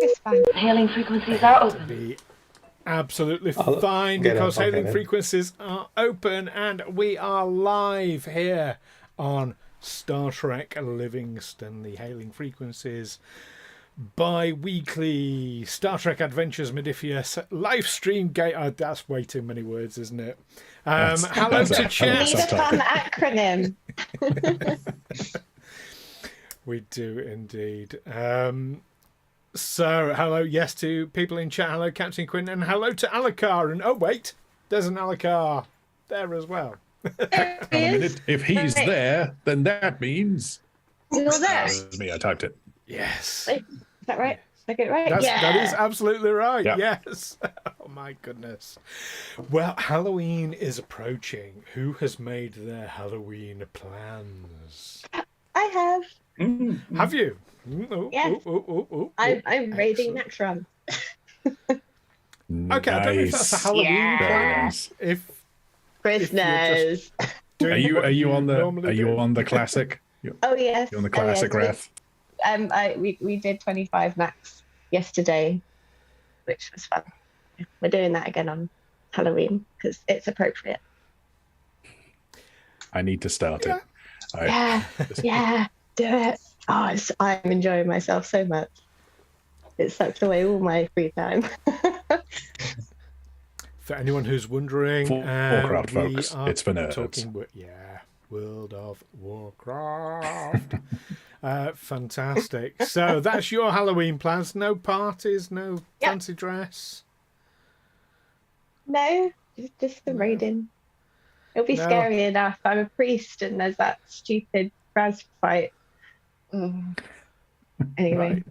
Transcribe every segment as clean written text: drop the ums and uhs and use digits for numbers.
It's fine. Hailing frequencies are open. Be absolutely fine because hailing frequencies are open and we are live here on Star Trek Livingston. The hailing frequencies bi-weekly Star Trek Adventures Modiphius live stream gate. Oh, that's way too many words, isn't it? Hello to chat. Need a fun acronym. We do indeed. So hello, yes, to people in chat. Hello, Captain Quinn, and hello to Alakar. And oh wait, there's an Alakar there as well. If he's there, then that means you're there. That was me. I typed it. Yes. Wait, is that right? Did I get it right? That is absolutely right. Yeah. Yes. Oh my goodness. Well, Halloween is approaching. Who has made their Halloween plans? I have. Have you? Yes. I'm raiding Nectron. Okay, I don't know if that's a Halloween plan. If Prisoners. Are you on the classic? Oh yes. You're on the classic Wrath. We did 25 max yesterday, which was fun. We're doing that again on Halloween because it's appropriate. I need to start it. Yeah, do it. Oh, I'm enjoying myself so much. It sucked away all my free time. For anyone who's wondering, Warcraft, folks, it's for nerds. World of Warcraft. Fantastic. So that's your Halloween plans. No parties, no fancy dress. No, just the raiding. It'll be scary enough. I'm a priest, and there's that stupid Raz fight. Anyway. Right.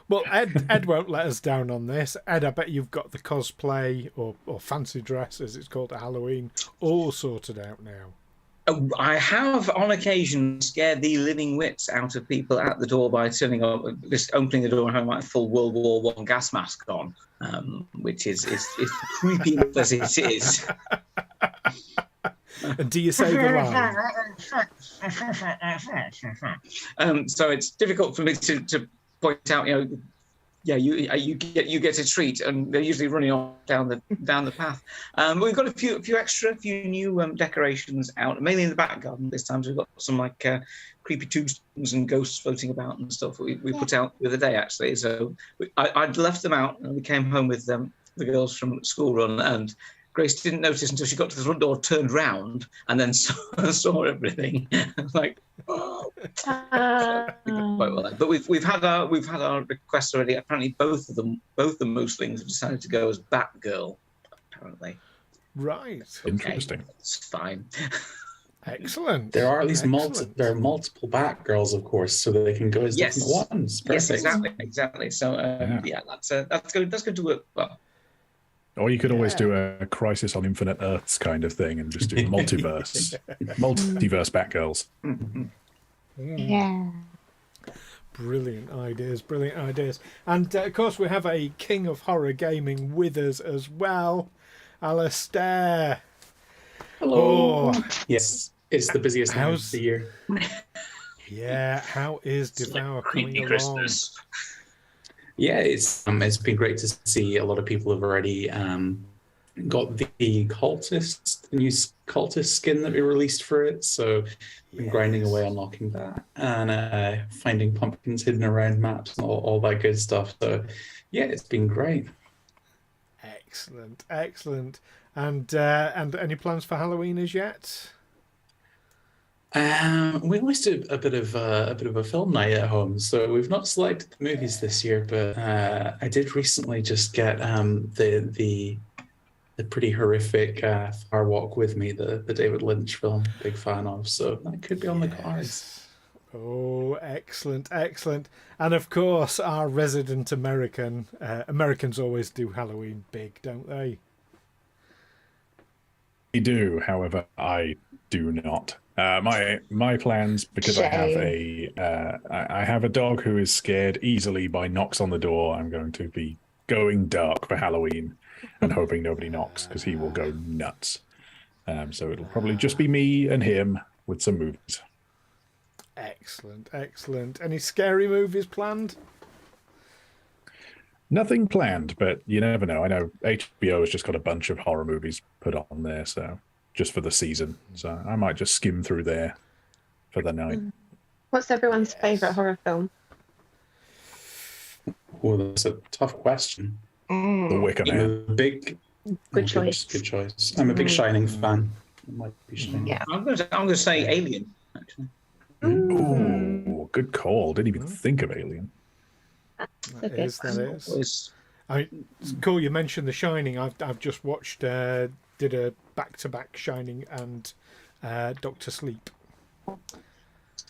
Well, Ed won't let us down on this. Ed, I bet you've got the cosplay or fancy dress, as it's called at Halloween, all sorted out now. I have, on occasion, scared the living wits out of people at the door by just opening the door and having like a full World War I gas mask on, which is creepy as it is. And do you say the line? So it's difficult for me to point out, you get a treat, and they're usually running off down the path. We've got a few new decorations out, mainly in the back garden this time. So we've got some like creepy tombstones and ghosts floating about and stuff that we put out the other day actually. So I'd left them out, and we came home with the girls from school run, and Grace didn't notice until she got to the front door, turned round, and then saw everything. Like, oh. Quite well. But we've had our requests already. Apparently, both the Mooslings have decided to go as Batgirl. Apparently, right. Interesting. It's fine. Excellent. There are at least multiple Batgirls, of course, so that they can go as different ones. Perfect. Yes, exactly. So that's going to work well. Or you could always do a Crisis on Infinite Earths kind of thing and just do multiverse Batgirls. Yeah. Brilliant ideas. And of course we have a king of horror gaming with us as well, Alastair. Hello. Yes, it's the busiest time of the year. Yeah, how is Devour coming along? Christmas. Yeah, it's been great to see a lot of people have already got the new cultist skin that we released for it. So been grinding away unlocking that and finding pumpkins hidden around maps and all that good stuff. So yeah, it's been great. Excellent. And any plans for Halloween as yet? We always do a bit of a film night at home, so we've not selected the movies this year. But I did recently just get the pretty horrific Far Walk with Me, the David Lynch film. Big fan of, so that could be on the cards. Oh, excellent. And of course, our resident American. Americans always do Halloween big, don't they? They do, however, I do not. My plans, because I have a dog who is scared easily by knocks on the door. I'm going to be going dark for Halloween and hoping nobody knocks because he will go nuts. So it'll probably just be me and him with some movies. Excellent. Any scary movies planned? Nothing planned, but you never know. I know HBO has just got a bunch of horror movies put on there, so just for the season. So I might just skim through there for the night. What's everyone's favourite horror film? Oh, that's a tough question. The Wicker Man. Good choice. Good choice. I'm a big Shining fan. It might be Shining. Yeah. I'm going to say Alien, actually. Ooh, good call. Didn't even think of Alien. That is. I mean, it's cool you mentioned The Shining. I've just watched, did a back-to-back Shining and Doctor Sleep.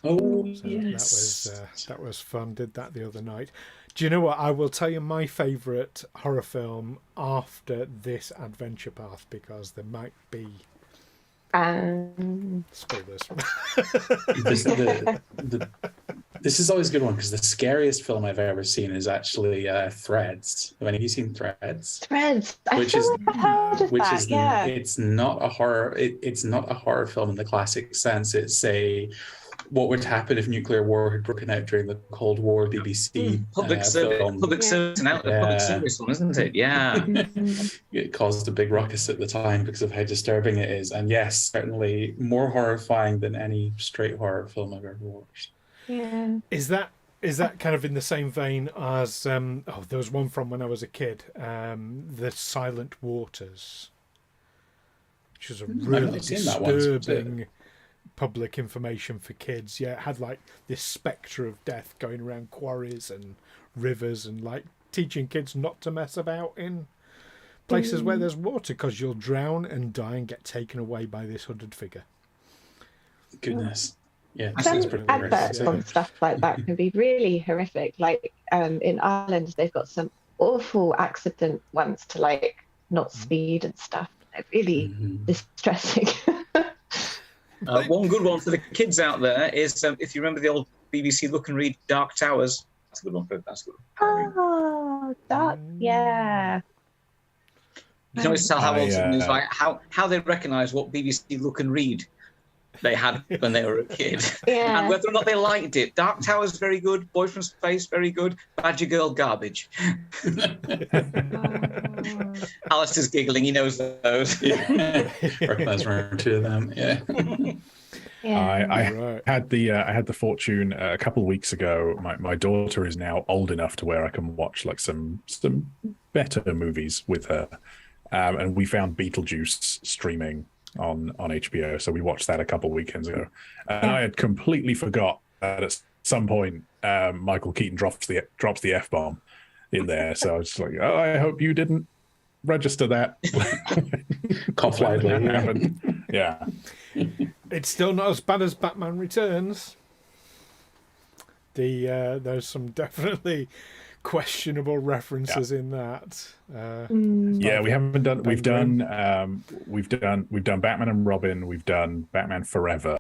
Oh, So yes. that was fun. Did that the other night. Do you know what? I will tell you my favourite horror film after this adventure path, because there might be spoilers. This is always a good one, because the scariest film I've ever seen is actually Threads. Have any of you seen Threads? Threads. It's not a horror. It's not a horror film in the classic sense. It's what would happen if nuclear war had broken out during the Cold War BBC public service film, isn't it? Yeah. It caused a big ruckus at the time because of how disturbing it is, and yes, certainly more horrifying than any straight horror film I've ever watched. Yeah. Is that kind of in the same vein as there was one from when I was a kid, The Silent Waters, which was a really disturbing public information for kids. Yeah, it had like this spectre of death going around quarries and rivers, and like teaching kids not to mess about in places where there's water, because you'll drown and die and get taken away by this hooded figure. Goodness. Yeah, some adverts on stuff like that can be really horrific. Like in Ireland, they've got some awful accident ones to like not speed and stuff. They're really distressing. One good one for the kids out there is if you remember the old BBC Look and Read Dark Towers. That's a good one. Oh, that, yeah. You can always tell how old something is, like how they recognise what BBC Look and Read they had when they were a kid. Yeah. And whether or not they liked it. Dark Towers, very good. Boyfriend's Face, very good. Badger Girl, garbage. Alastair's giggling, he knows those. Recognise one or two of them, yeah. I had the fortune a couple of weeks ago. My daughter is now old enough to where I can watch like some better movies with her, and we found Beetlejuice streaming on HBO, so we watched that a couple of weekends ago, and I had completely forgot that at some point Michael Keaton drops the F-bomb in there, so I was just like, oh, I hope you didn't register that. Cough lightly. Yeah. It's still not as bad as Batman Returns. There's some definitely questionable references in that. Yeah, we haven't done. We've done Batman and Robin. We've done Batman Forever,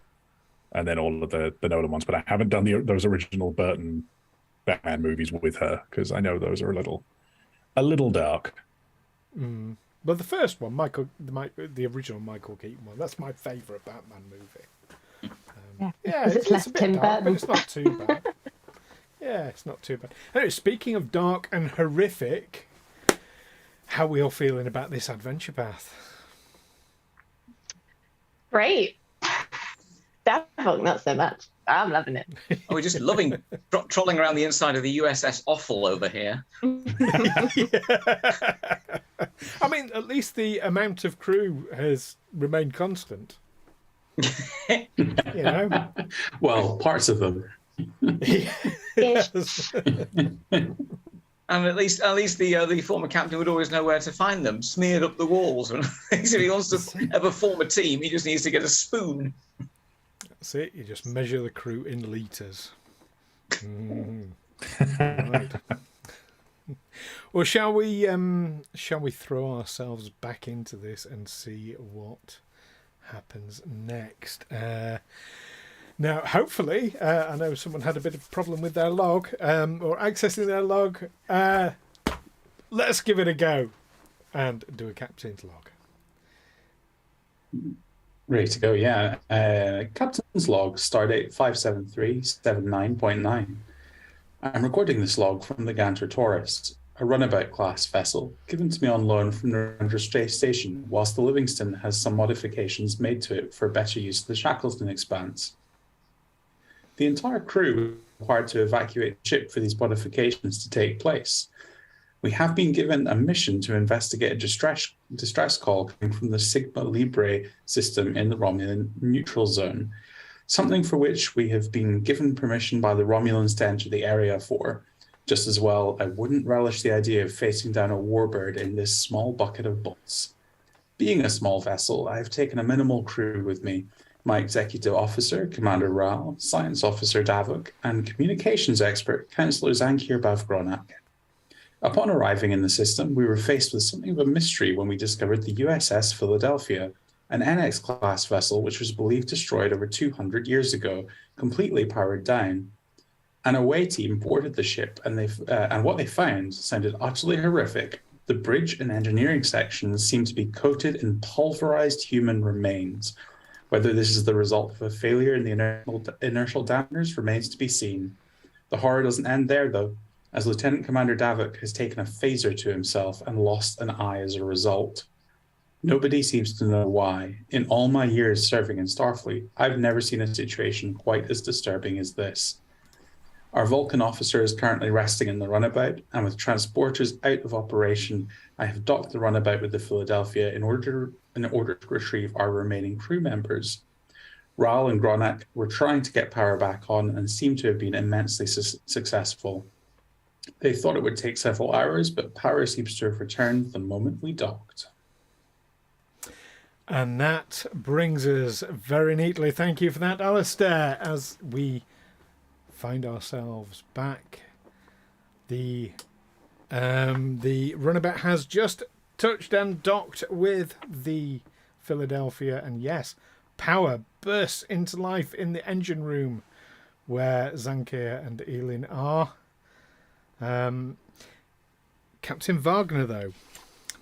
and then all of the Nolan ones. But I haven't done those original Burton Batman movies with her, because I know those are a little dark. But the first one, the original Michael Keaton one, that's my favourite Batman movie. It's a bit dark, but it's not too bad. Yeah, it's not too bad. Anyway, speaking of dark and horrific, how are we all feeling about this adventure path? Great. Davok, not so much. I'm loving it. Oh, we're just loving trolling around the inside of the USS Offal over here. I mean, at least the amount of crew has remained constant. You know? Well, parts of them. Yes. And at least the former captain would always know where to find them, smeared up the walls. And if he wants to ever form a team, he just needs to get a spoon. That's it. You just measure the crew in litres. Right. Well, shall we throw ourselves back into this and see what happens next? Now, hopefully, I know someone had a bit of a problem with their log or accessing their log. Let's give it a go and do a captain's log. Ready to go, yeah. Captain's log, stardate 57379.9. I'm recording this log from the Ganter Taurus. a runabout-class vessel given to me on loan from the Ranger Station, whilst the Livingston has some modifications made to it for better use of the Shackleton Expanse. The entire crew was required to evacuate the ship for these modifications to take place. We have been given a mission to investigate a distress call coming from the Sigma Libre system in the Romulan neutral zone, something for which we have been given permission by the Romulans to enter the area for. Just as well, I wouldn't relish the idea of facing down a warbird in this small bucket of bolts. Being a small vessel, I have taken a minimal crew with me, my executive officer, Commander Wraal, science officer Davok, and communications expert, Counsellor Zankir Gronnahk. Upon arriving in the system, we were faced with something of a mystery when we discovered the USS Philedlphia, an NX-class vessel which was believed destroyed over 200 years ago, completely powered down. An away team boarded the ship, and what they found sounded utterly horrific. The bridge and engineering sections seemed to be coated in pulverized human remains. Whether this is the result of a failure in the inertial dampeners remains to be seen. The horror doesn't end there, though, as Lieutenant Commander Davok has taken a phaser to himself and lost an eye as a result. Nobody seems to know why. In all my years serving in Starfleet, I've never seen a situation quite as disturbing as this. Our Vulcan officer is currently resting in the runabout, and with transporters out of operation, I have docked the runabout with the Philedlphia in order to retrieve our remaining crew members. Wraal and Gronnahk were trying to get power back on and seem to have been immensely successful. They thought it would take several hours, but power seems to have returned the moment we docked. And that brings us very neatly, thank you for that, Alastair, as we find ourselves back. The runabout has just touched and docked with the Philedlphia, and yes, power bursts into life in the engine room where Zankir and Eelin are. Captain Wagner, though,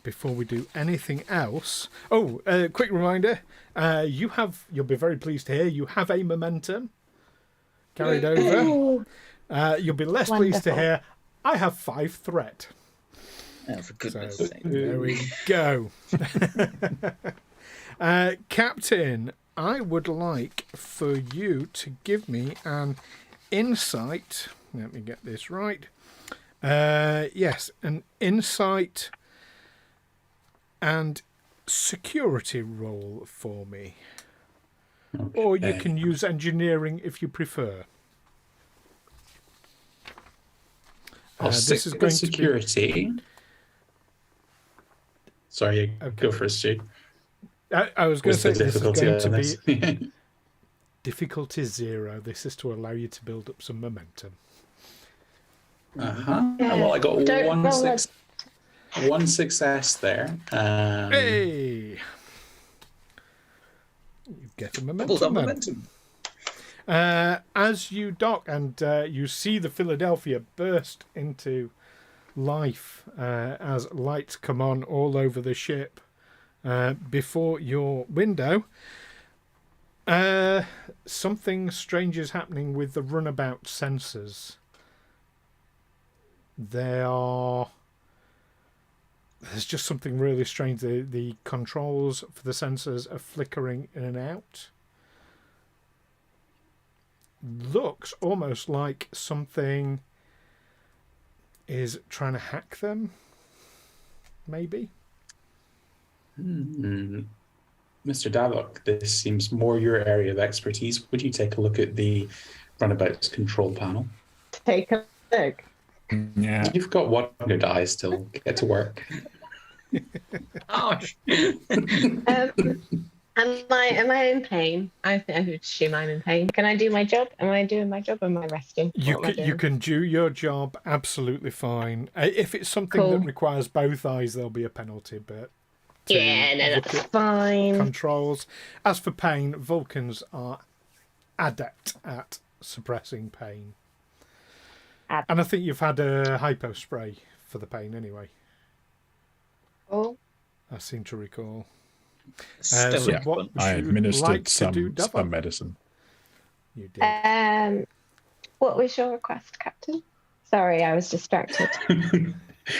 before we do anything else, quick reminder, you'll be very pleased to hear you have a momentum carried over. You'll be less pleased to hear I have 5 threat. Oh, for goodness sake. There we go. Captain, I would like for you to give me an insight. Let me get this right. Yes, an insight and security roll for me. Okay. Or you can use engineering if you prefer. I'll stick with the security. Sorry, go first, Stu. I was going to say this is going to be difficulty 0. This is to allow you to build up some momentum. Well, I got one success there. Hey! You get a momentum. As you dock and you see the Philedlphia burst into life as lights come on all over the ship before your window, something strange is happening with the runabout sensors. There's just something really strange. The controls for the sensors are flickering in and out. Looks almost like something is trying to hack them. Maybe. Mr. Davok, this seems more your area of expertise. Would you take a look at the runabout's control panel? Take a look. Yeah. You've got one on your die still. Get to work. Ouch. Am I in pain? I would assume I'm in pain. Can I do my job? Am I doing my job or am I resting? You can do your job absolutely fine. If it's something that requires both eyes, there'll be a penalty, but that's fine. Controls. As for pain, Vulcans are adept at suppressing pain. And I think you've had a hypo spray for the pain anyway. Oh. I seem to recall. I administered some medicine. You did. What was your request, Captain? Sorry, I was distracted.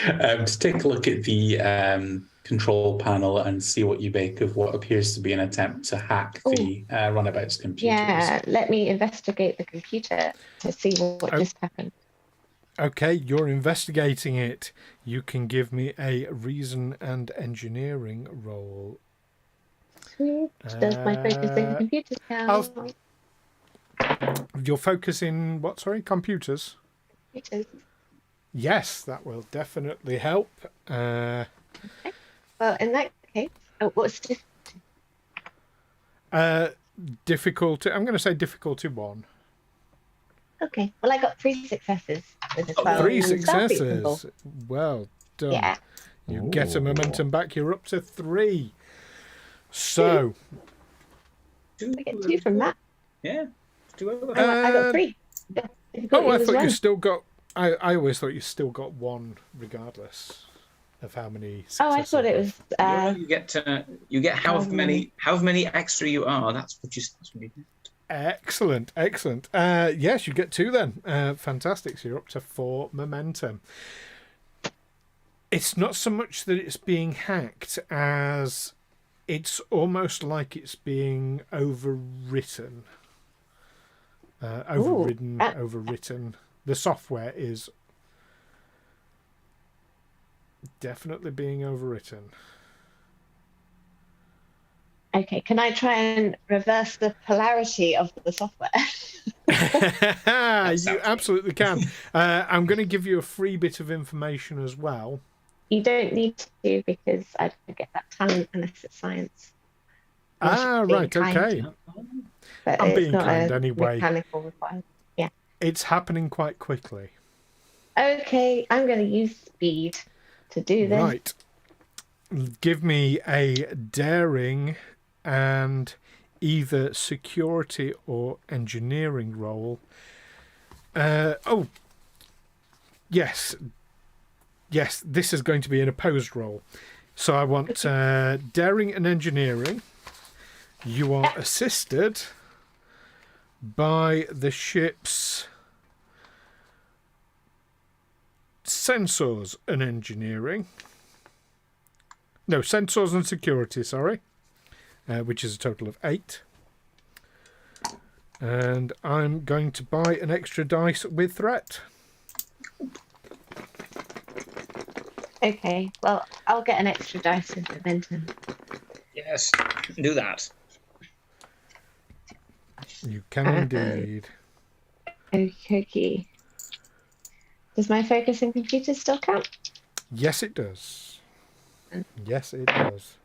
to take a look at the control panel and see what you make of what appears to be an attempt to hack the runabout's computers. Yeah, let me investigate the computer to see what just happened. Okay, you're investigating it. You can give me a reason and engineering roll. Sweet. Does my focus in computers count? You're focusing what? Sorry, computers. Computers. Yes, that will definitely help. Okay. Well, in that case, what's difficulty? I'm going to say difficulty 1. Okay. Well, I got 3 successes with a 12. 3 successes. Well done. Yeah. You get a momentum back. You're up to 3. So. I get 2 from that. Yeah. I got 3. Oh, I thought you still got. I always thought you still got 1, regardless of how many. Oh, I thought it was. You get however many extra you are. That's what you get. Excellent. Yes, you get 2 then. Fantastic. So you're up to 4 momentum. It's not so much that it's being hacked as it's almost like it's being overwritten. Overwritten. The software is definitely being overwritten. Okay, can I try and reverse the polarity of the software? You absolutely can. I'm going to give you a free bit of information as well. You don't need to, because I don't get that talent unless it's science. Right, okay. But I'm it's being not kind a anyway. Mechanical required. Yeah. It's happening quite quickly. Okay, I'm going to use speed to do this. Right. Give me a daring and either security or engineering roll. Yes, this is going to be an opposed roll. So I want daring and engineering. You are assisted by the ship's sensors and engineering. No, sensors and security, sorry. Which is a total of 8. And I'm going to buy an extra dice with threat. Okay, well, I'll get an extra dice with momentum. Yes, do that. You can indeed. Okay. Does my focus in computers still count? Yes, it does. Yes, it does.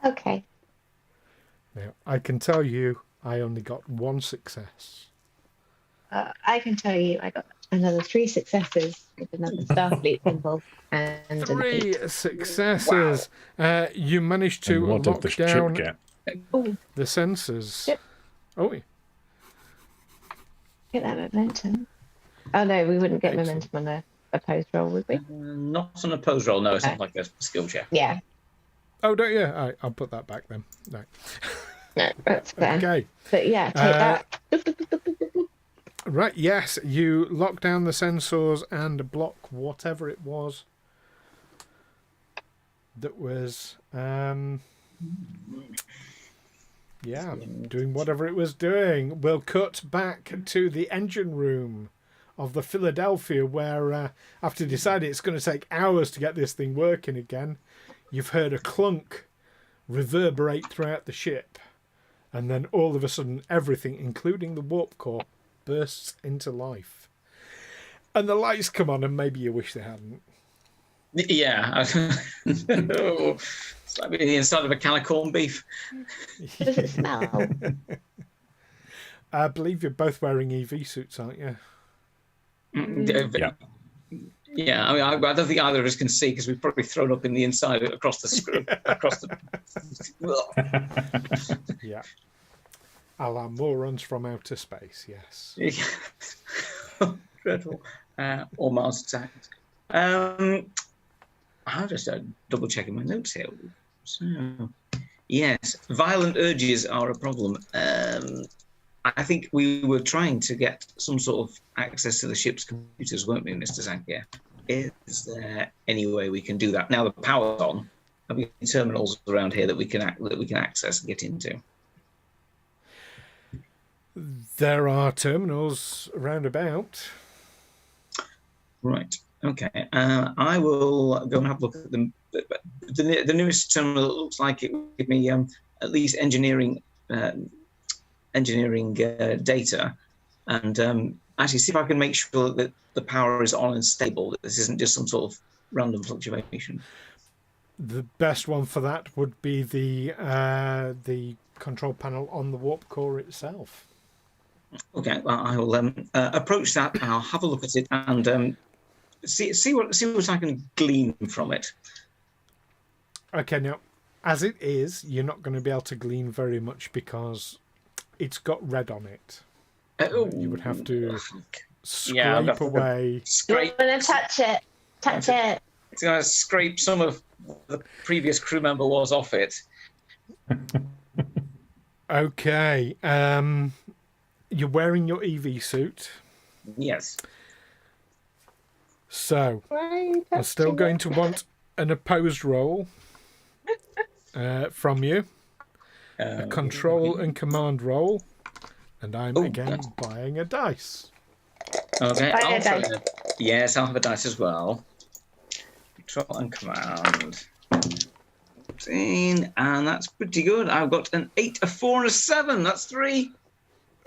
Okay. Now, I can tell you I only got 1 success. I can tell you I got another 3 successes with another Starfleet symbol and 3 successes. Wow. You managed to lock down the sensors. Yep. Oh, get that momentum. Oh no, we wouldn't get momentum on a opposed roll, would we? Not on a opposed roll. No, it's not like a skill check. Yeah. Oh, don't you? I'll put that back then. No. No, that's fair. Okay. But yeah, take that. Right, yes, you lock down the sensors and block whatever it was that was, doing whatever it was doing. We'll cut back to the engine room of the Philedlphia, where after deciding it's going to take hours to get this thing working again, you've heard a clunk reverberate throughout the ship, and then all of a sudden everything, including the warp core, bursts into life. And the lights come on, and maybe you wish they hadn't. Yeah. It's like being inside of a can of corned beef. Does it smell? I believe you're both wearing EV suits, aren't you? Yeah. Yeah, I mean, I don't think either of us can see because we've probably thrown up in the inside across the screw, across the. Yeah. A la morons from outer space, yes. Dreadful. Or Mars attacks. I'm just double checking my notes here. So, yes, violent urges are a problem. I think we were trying to get some sort of access to the ship's computers, weren't we, Mr. Zankir? Is there any way we can do that? Now the power's on, have we got terminals around here that we can access and get into? There are terminals around about. Right. Okay. I will go and have a look at them. The newest terminal looks like it will give me at least engineering data, and actually see if I can make sure that the power is on and stable, that this isn't just some sort of random fluctuation. The best one for that would be the control panel on the warp core itself. Okay, well, I will approach that, and I'll have a look at it and see what I can glean from it. Okay, now, as it is, you're not going to be able to glean very much because it's got red on it. You would have to scrape away. Scrape. You want to touch it? Touch it. It's going to scrape some of the previous crew member was off it. Okay. You're wearing your EV suit. Yes. So, I'm still going to want an opposed roll from you. A control and command roll. And I'm again buying a dice. Okay. Yes, I'll have a dice as well. Control and command. 14, and that's pretty good. I've got an 8, a 4, and a 7. That's 3.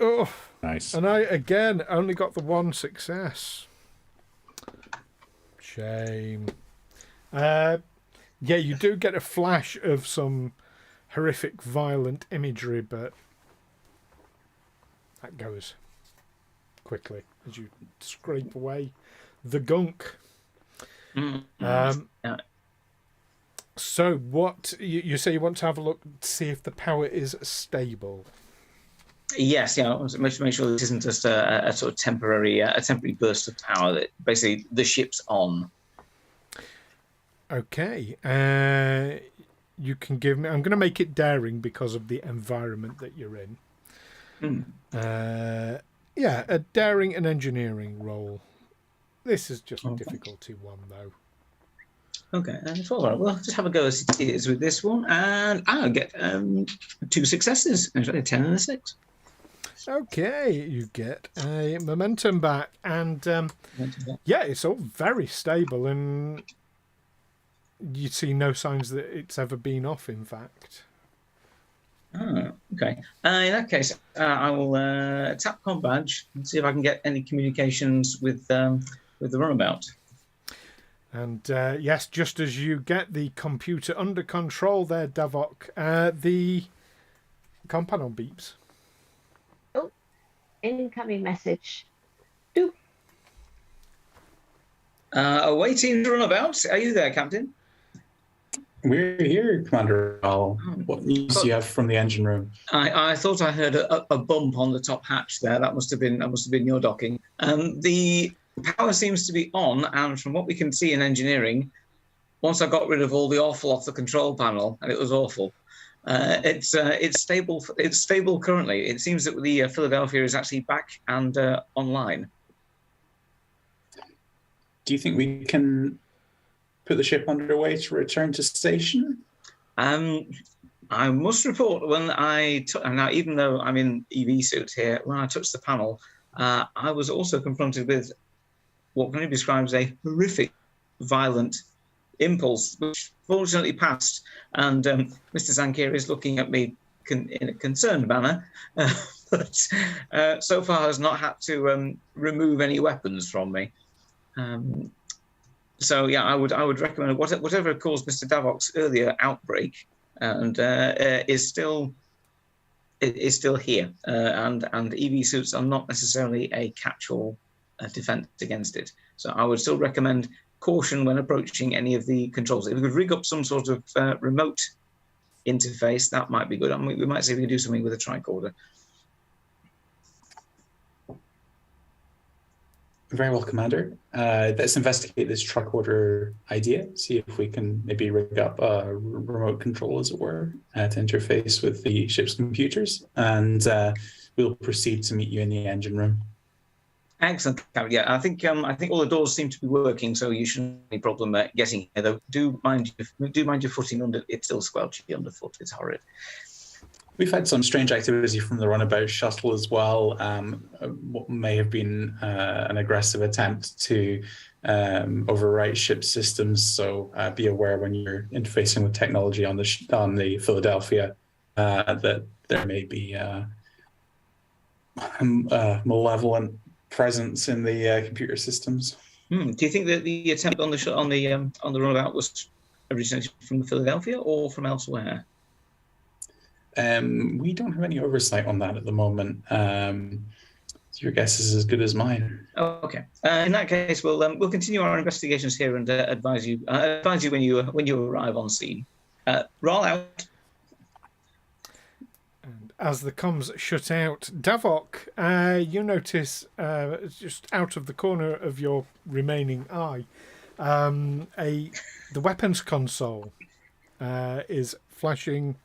Oh, nice. And I, again, only got the 1 success. Shame. Yeah, you do get a flash of some horrific, violent imagery, but that goes quickly as you scrape away the gunk. So what you say you want to have a look, see if the power is stable. Yes, yeah. Make sure this isn't just a sort of temporary burst of power. That basically the ship's on. Okay. You can give me. I'm going to make it daring because of the environment that you're in. Yeah, a daring and engineering roll. This is just a difficulty 1 though. Okay, and it's all right. Well, just have a go as it is with this one, and I'll get 2 successes. Actually, a 10 and a 6. Okay, you get a momentum back, and yeah, it's all very stable, and you see no signs that it's ever been off. In fact. Oh, okay. In that case, I will tap com badge and see if I can get any communications with the runabout. And yes, just as you get the computer under control there, Davok, the comm panel beeps. Oh, incoming message. Doop. Awaiting the runabout. Are you there, Captain? We're here, Commander Wraal. What news do you have from the engine room? I thought I heard a bump on the top hatch there. That must have been your docking. The power seems to be on, and from what we can see in engineering, once I got rid of all the awful off the control panel, and it was awful, it's stable. It's stable currently. It seems that the Philedlphia is actually back and online. Do you think we can put the ship underway to return to station? I must report when now, even though I'm in EV suit here, when I touched the panel, I was also confronted with what can be described as a horrific, violent impulse, which fortunately passed. And Mr. Zankir is looking at me in a concerned manner, but so far has not had to remove any weapons from me. So yeah, I would recommend whatever caused Mr. Davok's earlier outbreak, and is still here, and EV suits are not necessarily a catch-all defense against it. So I would still recommend caution when approaching any of the controls. If we could rig up some sort of remote interface, that might be good. I mean, we might see if we can do something with a tricorder. Very well, Commander. Let's investigate this tricorder idea, see if we can maybe rig up a remote control, as it were, to interface with the ship's computers. And we'll proceed to meet you in the engine room. Excellent, Carol. Yeah, I think all the doors seem to be working, so you shouldn't have any problem getting here. Though, do mind your footing under. It's still squelchy underfoot. It's horrid. We've had some strange activity from the runabout shuttle as well. What may have been an aggressive attempt to overwrite ship systems. So be aware when you're interfacing with technology on the Philedlphia that there may be malevolent presence in the computer systems. Do you think that the attempt on the runabout was originated from the Philedlphia or from elsewhere? We don't have any oversight on that at the moment. Your guess is as good as mine. Oh, okay. In that case, we'll continue our investigations here and advise you when you arrive on scene. Wraal out. And as the comms shut out, Davok, you notice just out of the corner of your remaining eye, the weapons console is flashing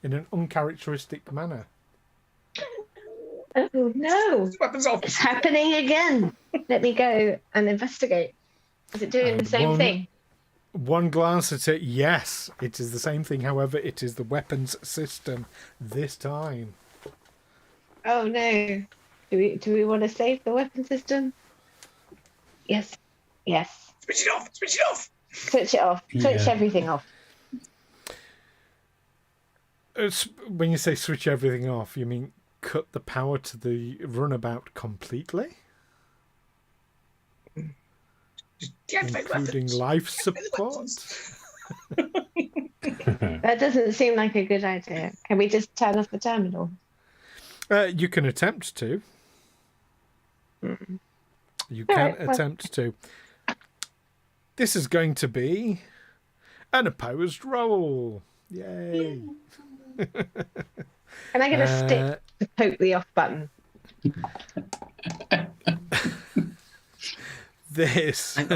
in an uncharacteristic manner. Oh no! Weapons off. It's happening again. Let me go and investigate. Is it doing the same thing? One glance at it, yes, it is the same thing. However, it is the weapons system this time. Oh no! Do we want to save the weapon system? Yes. Yes. Switch it off. Switch it off. Switch it off. Switch everything off. When you say switch everything off, you mean cut the power to the runabout completely? Including life support? That doesn't seem like a good idea. Can we just turn off the terminal? You can attempt to. You can attempt to. This is going to be an opposed roll. Yay. Can I get a stick to poke the off button? This is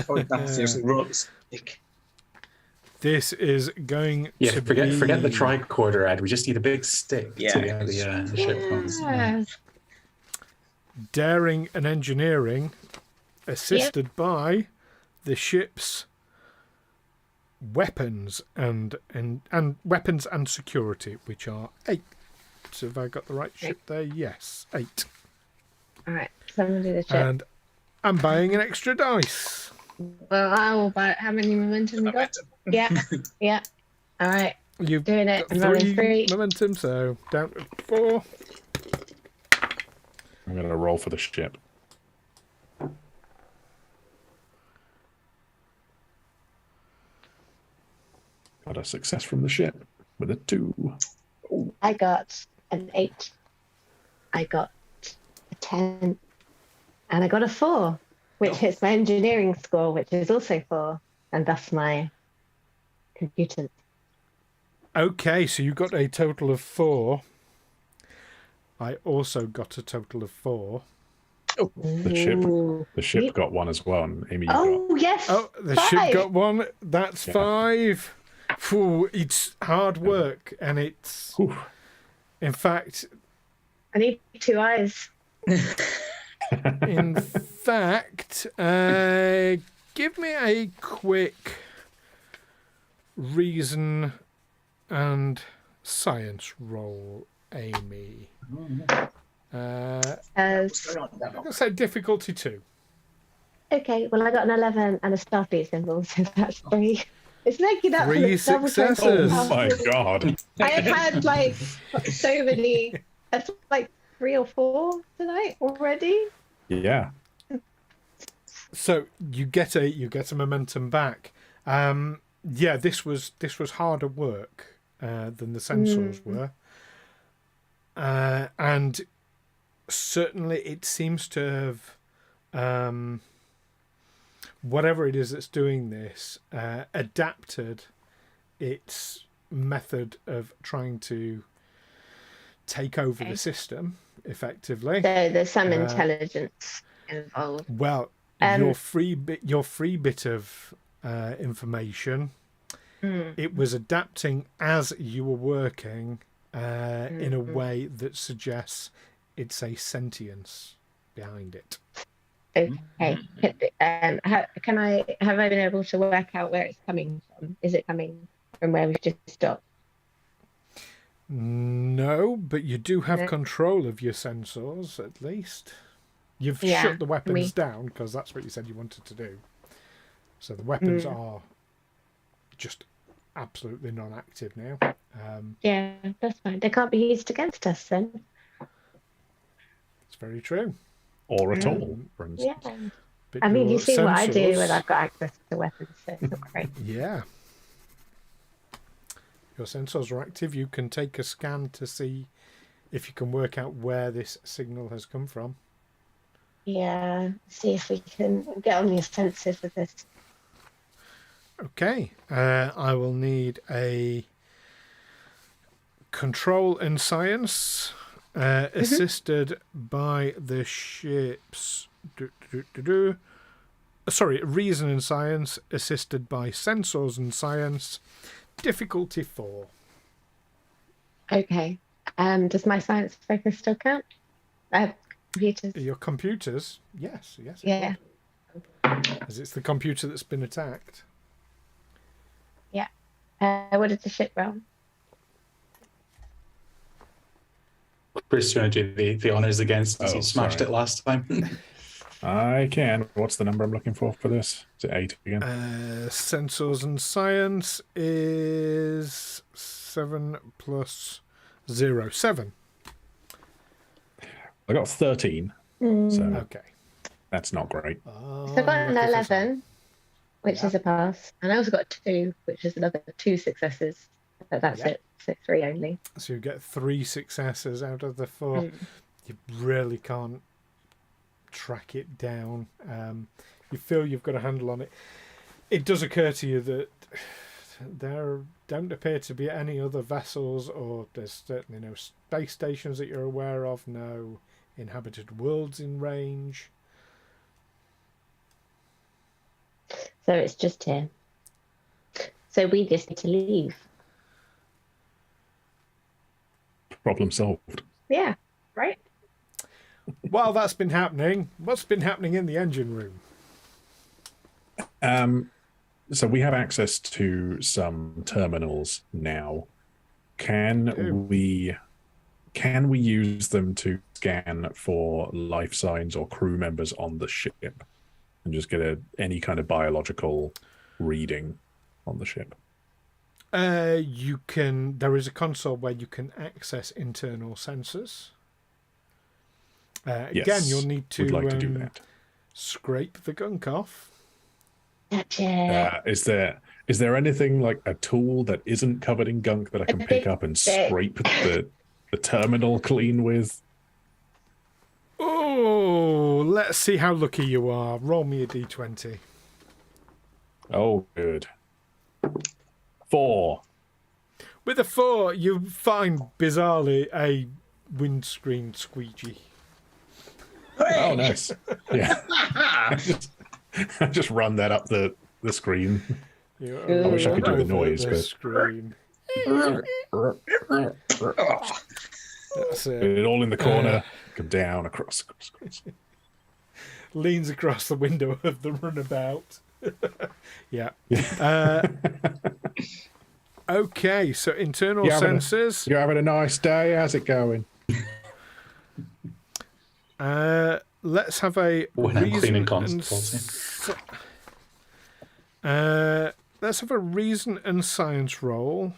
going to forget the tricorder ad. We just need a big stick to get the ship phones. Daring and engineering, assisted by the ship's weapons and weapons and security, which are 8. So have I got the right ship there? Yes, 8. All right, so I'm gonna do the ship. And I'm buying an extra dice. Well, I will buy. How many momentum we got? Yeah. All right. You've doing it. got 3 momentum, so down to 4. I'm going to roll for the ship. Got a success from the ship with a 2. I got an 8. I got a 10. And I got a 4, which hits my engineering score, which is also 4, and thus my computers. Okay, so you got a total of 4. I also got a total of 4. Oh, the ship got 1 as well, and Amy. Yes. Oh, the 5. ship got 1. That's 5. Ooh, it's hard work, and it's. Ooh. In fact, I need 2 eyes. In fact, give me a quick reason and science roll, Amy. I'm going to say difficulty 2. Okay, well, I got an 11 and a Starfleet symbol, so that's 3. It's making up 3 successes. Oh my god. I have had like so many. That's like 3 or 4 tonight already. Yeah. So you get a momentum back. Yeah, this was harder work than the sensors were, and certainly it seems to have whatever it is that's doing this adapted its method of trying to take over the system effectively. So there's some intelligence involved. Well, your free bit of information, it was adapting as you were working in a way that suggests it's a sentience behind it. Okay. Have I been able to work out where it's coming from? Is it coming from where we've just stopped? No, but you do have control of your sensors, at least. You've shut the weapons down, because that's what you said you wanted to do. So the weapons are just absolutely non-active now. Yeah, that's fine. They can't be used against us then. It's very true. Or at all, for instance. Yeah. But I mean, your you see what I do sensors- when I've got access to weapons, so it's not great. Yeah. Your sensors are active. You can take a scan to see if you can work out where this signal has come from. Yeah, see if we can get on your senses with this. Okay. I will need a control and science assisted by the ship's... Sorry, reason and science assisted by sensors and science. Difficulty 4. Okay. Does my science focus still count? Computers. Your computers? Yes. Yeah. As it's the computer that's been attacked. Yeah. What did the ship roll? Chris, do you want to do the honours again since you smashed it last time? I can. What's the number I'm looking for this? Is it 8 again? Sensors and science is 7 plus 0. 7. I got 13. So Okay. that's not great. So I got an 11, which is a pass. And I also got 2, which is another 2 successes. But that's it. So 3 only. So you get 3 successes out of the 4. You really can't track it down. You feel you've got a handle on it. It does occur to you that there don't appear to be any other vessels, or there's certainly no space stations that you're aware of, no inhabited worlds in range. So it's just here. So we just need to leave. Problem solved. Yeah, right? While that's been happening, what's been happening in the engine room? So we have access to some terminals now. Can we use them to scan for life signs or crew members on the ship and just get any kind of biological reading on the ship? You can. There is a console where you can access internal sensors. Again, you'll need to, would like to do that. Scrape the gunk off. Gotcha. Is there anything like a tool that isn't covered in gunk that I can pick up and scrape the terminal clean with? Oh, let's see how lucky you are. Roll me a d20. Oh, good. 4. With a 4, you find bizarrely a windscreen squeegee. Oh, nice. Yeah. I just run that up the screen. I wish I could do the noise, but screen. That's it. it all in the corner. Come down across. Leans across the window of the runabout. Yeah. Okay, so internal sensors. You're having a nice day. How's it going? Let's have a reason let's have a reason and science roll.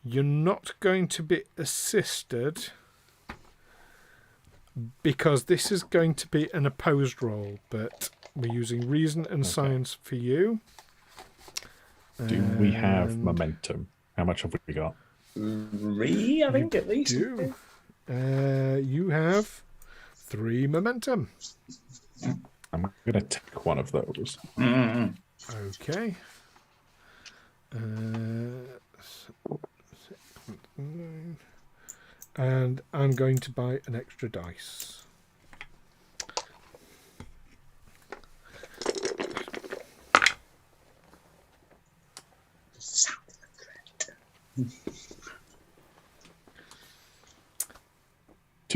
You're not going to be assisted because this is going to be an opposed roll, but we're using reason and science for you. Do we have momentum? How much have we got? 3, I think, at least. Do. You have 3 momentum. I'm going to take one of those. Okay. And I'm going to buy an extra dice.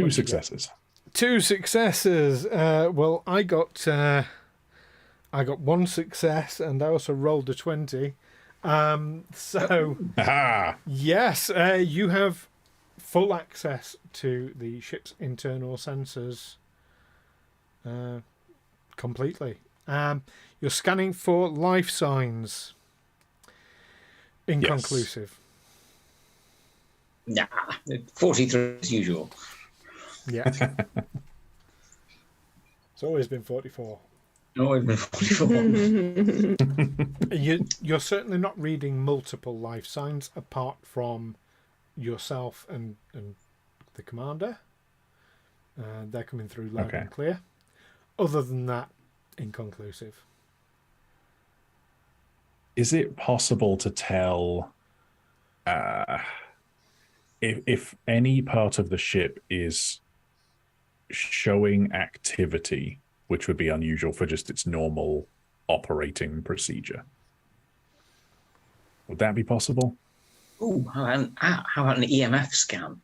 2 successes. 2 successes. Well, I got 1 success, and I also rolled a 20. So yes, you have full access to the ship's internal sensors completely. You're scanning for life signs. Inconclusive. Nah, 43 as usual. Yeah. It's always been 44. Always been 44. You're certainly not reading multiple life signs apart from yourself and the commander. They're coming through loud and clear. Other than that, inconclusive. Is it possible to tell if any part of the ship is showing activity, which would be unusual for just its normal operating procedure? Would that be possible? Ooh, how about an EMF scan?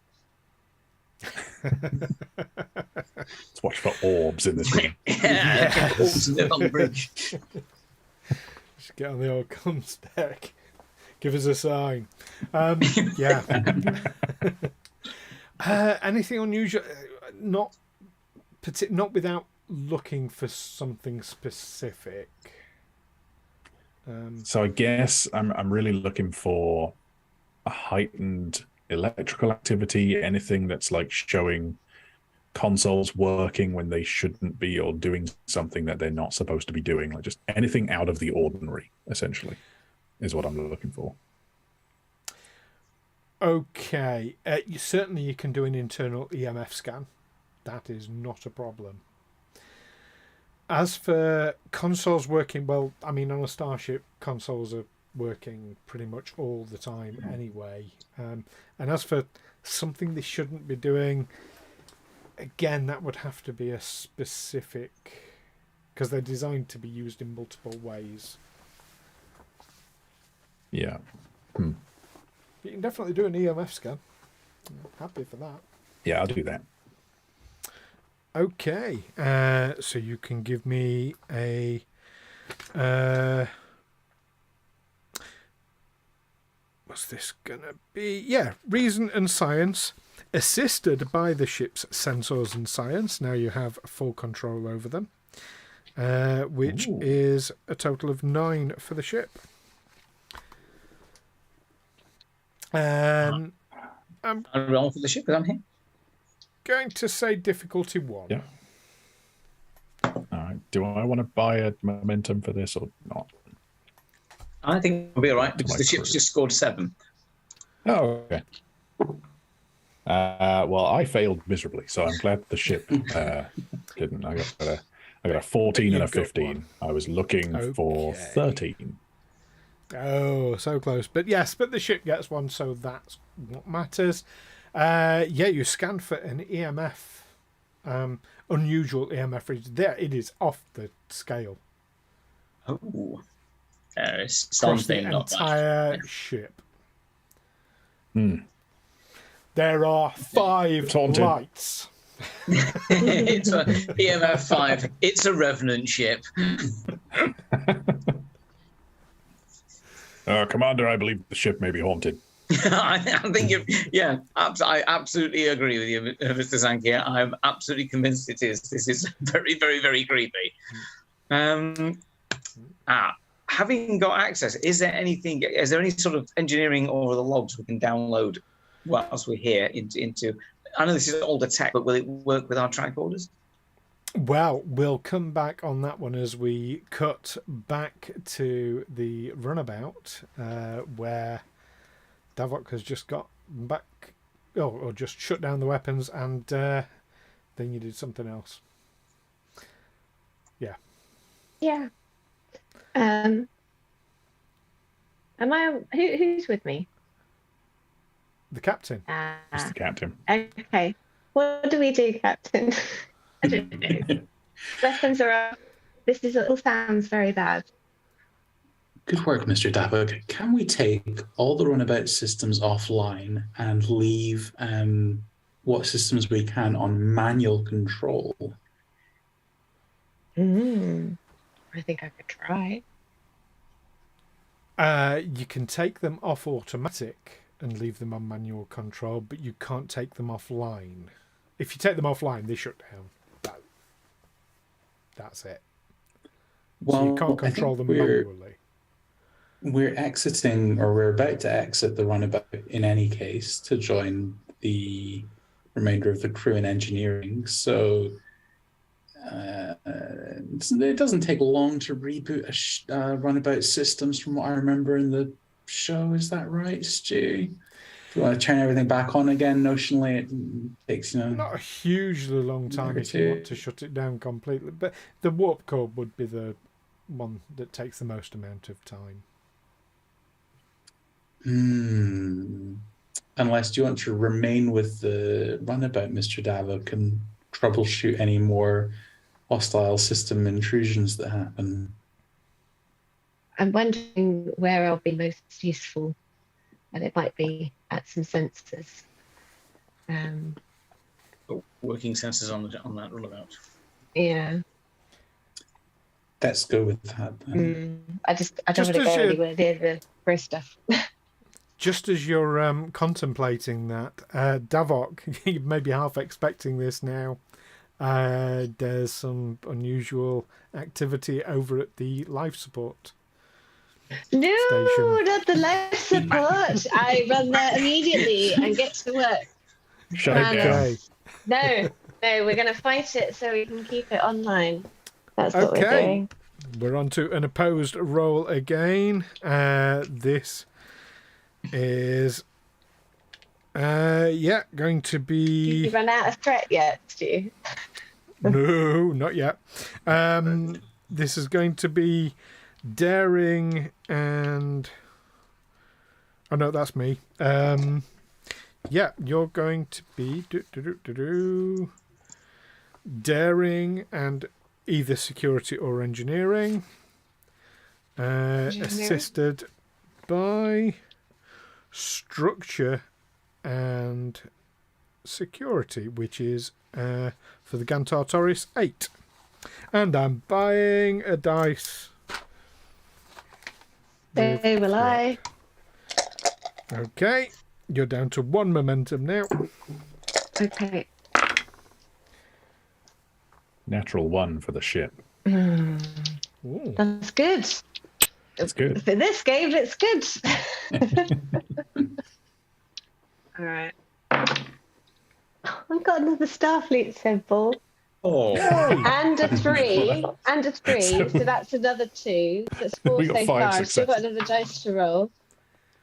Let's watch for orbs in this room. Yeah, orbs on the bridge. Just get on the old comms deck. Give us a sign. Yeah. Anything unusual? Not without looking for something specific. So I guess I'm really looking for a heightened electrical activity, anything that's like showing consoles working when they shouldn't be, or doing something that they're not supposed to be doing. Like just anything out of the ordinary, essentially, is what I'm looking for. Okay. Certainly you can do an internal EMF scan. That is not a problem. As for consoles working, well, I mean, on a starship, consoles are working pretty much all the time anyway. And as for something they shouldn't be doing, again, that would have to be a specific, because they're designed to be used in multiple ways. Yeah. You can definitely do an EMF scan. I'm happy for that. Yeah, I'll do that. Okay, so you can give me a what's this gonna be? Yeah, reason and science, assisted by the ship's sensors and science. Now you have full control over them, which is a total of 9 for the ship. I'm roll for the ship because I'm here. Going to say difficulty 1. Yeah. All right. Do I want to buy a momentum for this or not? I think it'll be all right because the ship's just scored 7. Oh, okay. Well, I failed miserably, so I'm glad the ship didn't. I got a 14 and a 15. I was looking for 13. Oh, so close. But yes, but the ship gets 1, so that's what matters. Yeah, you scan for an EMF, unusual EMF region. There, it is off the scale. Oh, there is Across something the entire ship. There are 5 lights. It's a EMF 5. It's a revenant ship. Commander, I believe the ship may be haunted. I think I absolutely agree with you, Mr. Zankir. I'm absolutely convinced it is. This is very, very, very creepy. Having got access, is there any sort of engineering or the logs we can download whilst we're here into? I know this is older tech, but will it work with our tricorders? Well, we'll come back on that one as we cut back to the runabout, where Davok has just got back, or just shut down the weapons, and then you did something else. Yeah. Yeah. Am I? Who's with me? The captain. It's the captain. Okay. What do we do, Captain? I don't know. Weapons are up. This all sounds very bad. Good work, Mr. Davok. Can we take all the runabout systems offline and leave what systems we can on manual control. I think I could try. You can take them off automatic and leave them on manual control, but you can't take them offline. If you take them offline, they shut down. That's it. Well, so you can't control them manually. We're exiting, or we're about to exit the runabout in any case to join the remainder of the crew in engineering. So it doesn't take long to reboot runabout systems, from what I remember in the show. Is that right, Stu? If you want to turn everything back on again, notionally it takes, not a hugely long time if you want to shut it down completely, but the warp core would be the one that takes the most amount of time. Unless, do you want to remain with the runabout, Mr. Davok, and troubleshoot any more hostile system intrusions that happen? I'm wondering where I'll be most useful, and it might be at some sensors. Working sensors on that runabout. Yeah. Let's go with that then. I don't want to go anywhere near the grey stuff. Just as you're contemplating that, Davok, you may be half expecting this now. There's some unusual activity over at the life support No, station. not the life support. I run there immediately and get to work. Shut it down. No, we're going to fight it so we can keep it online. That's what we're doing. We're on to an opposed roll again. This is going to be... Did you run out of threat yet, Stu? No, not yet. This is going to be daring and... Oh no, that's me. You're going to be daring and either security or engineering. Assisted by structure and security, which is for the Gantar Taurus 8. And I'm buying a dice. So will I. Okay, you're down to 1 momentum now. Okay. Natural 1 for the ship. That's good. That's good. For this game, it's good. All right. I've got another Starfleet symbol. Oh. And a 3. And a 3. So that's another 2. That's 4 We got so 5 far. I've still got another dice to roll.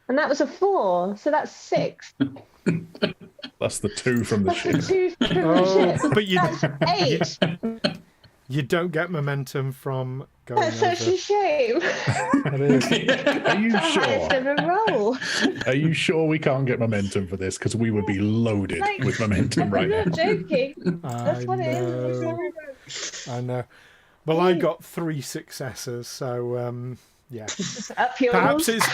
And that was a 4. So that's 6. That's the 2 from the That's ship. a 2 from the ship. But That's 8. you don't get momentum from going That's over. such a shame. Are you Highest sure? ever roll. Are you sure we can't get momentum for this? Because we would be loaded with momentum right I'm now. not joking. That's what it is. I know. Well, I got 3 successes, so yeah. Up yours. Perhaps it's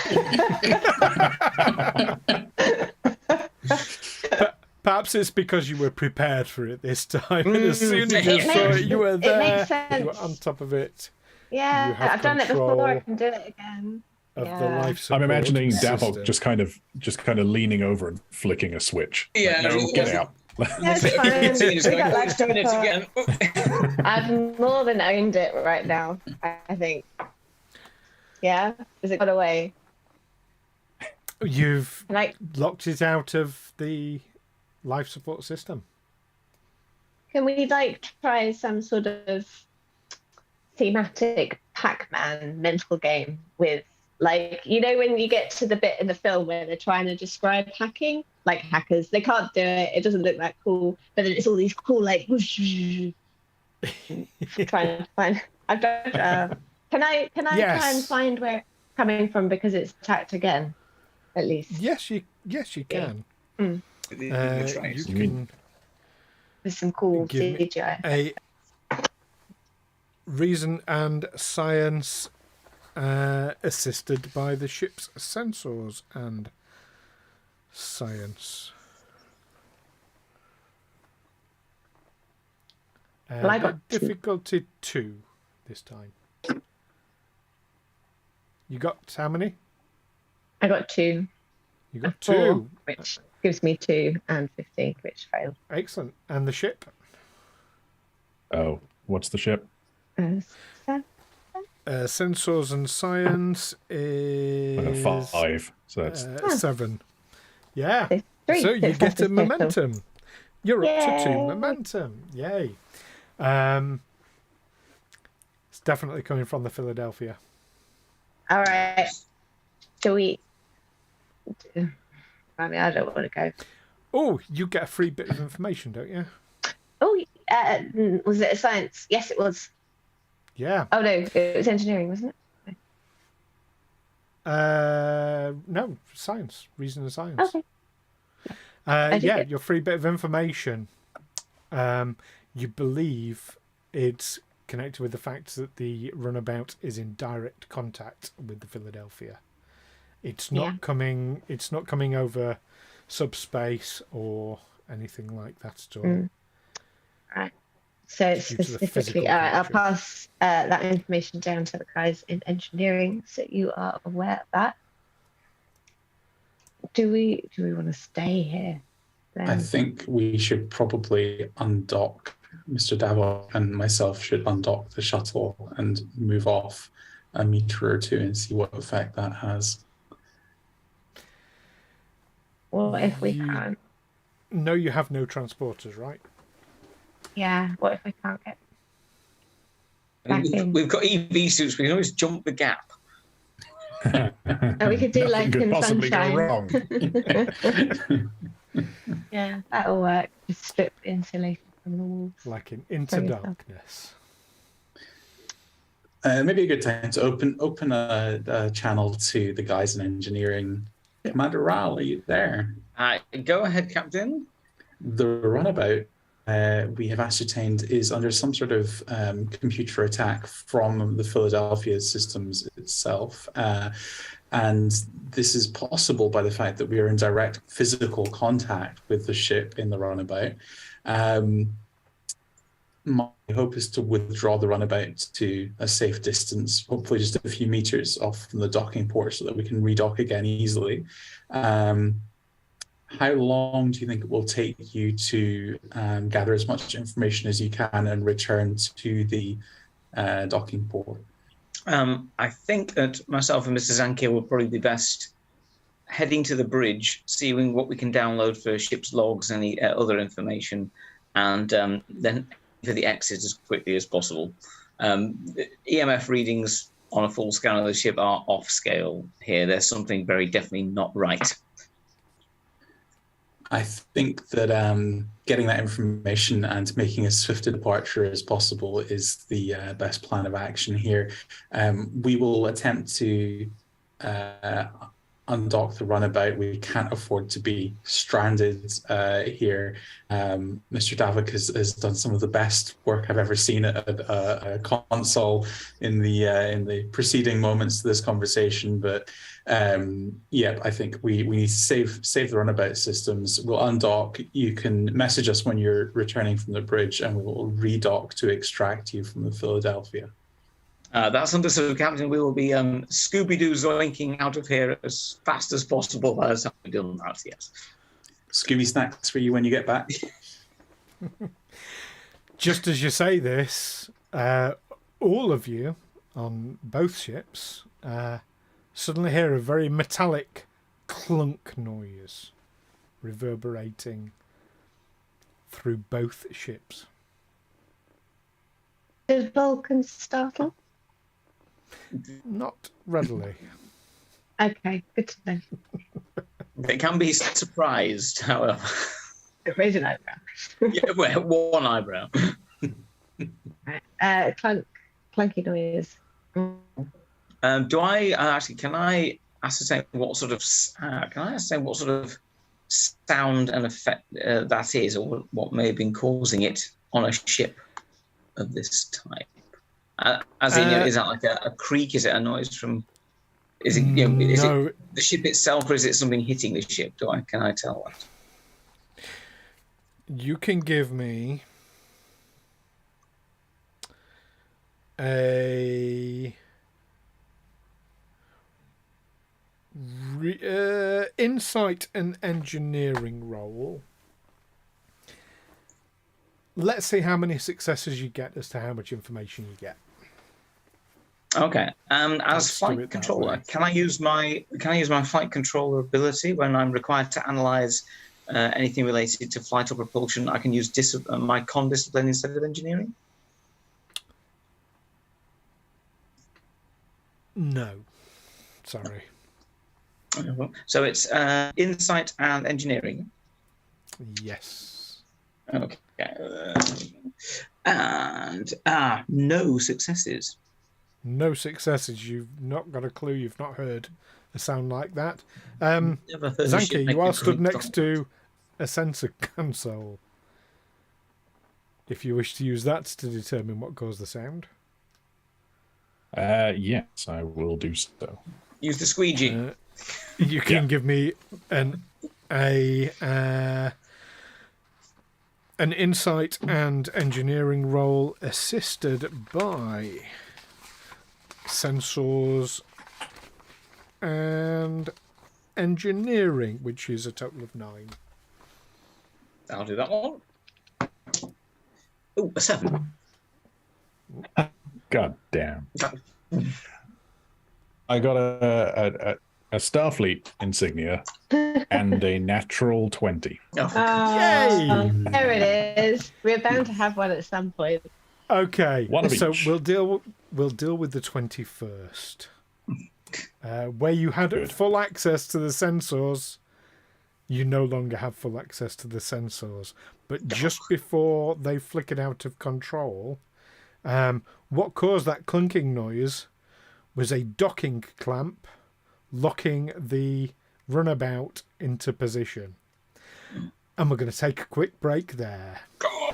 perhaps it's because you were prepared for it this time. And as soon as you saw it, you were there. It makes sense. You were on top of it. Yeah, You have I've done it control before. I can do it again. Of the Yeah. life support I'm imagining Davok system. just kind of leaning over and flicking a switch. Yeah, Like, no, get out. That's fine. It's We going, got life it's doing it support. again. I've more than owned it right now, I think. Yeah? Has it got away? You've Like, locked it out of the life support system. can we try some sort of thematic Pac-Man mental game with when you get to the bit in the film where they're trying to describe hacking, like hackers, they can't do it, it doesn't look that cool, but then it's all these cool whoosh, trying to find. I've done. Can I Yes. try and find where it's coming from because it's attacked again, at least Yes, you can. Mm. You Right. can with some cool give me CGI. a reason and science assisted by the ship's sensors and science. Well, I got difficulty 2 this time. You got how many? I got 2. You got 4, 2. which gives me 2 and 15, which failed. Excellent. And the ship? Oh, what's the ship? 7. Sensors and science is 5. So that's 7. Yeah. 3. So you get a Total. momentum. You're up to 2 Yay. momentum. Yay. It's definitely coming from the Philedlphia. All right. Shall we? I mean, I don't want to go. Oh, you get a free bit of information, don't you? Oh, was it a science? Yes, it was. Yeah. Oh no, it was engineering, wasn't it? No, science. Reason and science. Okay. Yeah, your free bit of information. You believe it's connected with the fact that the runabout is in direct contact with the Philedlphia. It's not coming. It's not coming over subspace or anything like that at all. Right. So specifically, I'll pass that information down to the guys in engineering, so you are aware of that. Do we want to stay here? Then? I think we should probably undock. Mr. Davok and myself should undock the shuttle and move off a meter or 2 and see what effect that has. What if we can't? No, you have no transporters, right? Yeah. What if we can't get back in? We've got EV suits. We can always jump the gap. And we could do like could in possibly sunshine. go wrong. Yeah, that'll work. Just strip the insulation from the walls. Like Into Darkness. Maybe a good time to open a channel to the guys in engineering. Commander Wraal, are you there? Go ahead, Captain. The runabout, we have ascertained, is under some sort of computer attack from the Philedlphia systems itself. And this is possible by the fact that we are in direct physical contact with the ship in the runabout. My hope is to withdraw the runabout to a safe distance, hopefully just a few meters off from the docking port so that we can redock again easily. How long do you think it will take you to gather as much information as you can and return to the docking port? I think that myself and Mr. Zankir will probably be best heading to the bridge, seeing what we can download for ship's logs and any other information, and then for the exit as quickly as possible. EMF readings on a full scan of the ship are off scale here. There's something very definitely not right. I think that getting that information and making as swift a departure as possible is the best plan of action here. We will attempt to undock the runabout. We can't afford to be stranded here. Mr. Davok has done some of the best work I've ever seen at a console in the preceding moments to this conversation. But yeah, I think we need to save the runabout systems. We'll undock. You can message us when you're returning from the bridge, and we will redock to extract you from the Philedlphia. That's understood, Captain. We will be Scooby-Doo zoinking out of here as fast as possible. As we've done that, yes. Scooby snacks for you when you get back. Just as you say this, all of you on both ships suddenly hear a very metallic clunk noise reverberating through both ships. Does Vulcan startle? Not readily. Okay, good to know. They can be surprised, however. Raise an eyebrow. Yeah, well, one eyebrow. Right. Clunky noise. Do I actually? Can I ascertain what sort of? Sound and effect that is, or what may have been causing it on a ship of this type? As in, is that like a creak? Is it a noise from? Is it is it the ship itself, or is it something hitting the ship? Can I tell that? You can give me a insight and engineering roll. Let's see how many successes you get as to how much information you get. Okay. As flight controller, can I use my flight controller ability when I'm required to analyze anything related to flight or propulsion? I can use my con discipline instead of engineering. No, sorry. So it's insight and engineering. Yes. Okay. And no successes. No successes. You've not got a clue. You've not heard a sound like that. Never heard Zankir, you are stood next to a sensor console. If you wish to use that to determine what caused the sound. Yes, I will do so. Use the squeegee. You can give me an insight and engineering roll assisted by sensors and engineering, which is a total of 9. I'll do that one. Oh, a 7. God damn. I got a Starfleet insignia and a natural 20. Yay! There it is. We're bound to have one at some point. Okay, One of so each. we'll deal with the 21st, where you had full access to the sensors. You no longer have full access to the sensors, but just before they flickered out of control, what caused that clunking noise was a docking clamp locking the runabout into position. And we're going to take a quick break there. Oh.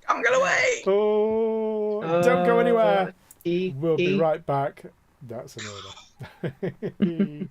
I'm going away. Oh, don't go anywhere. We'll be right back. That's an order.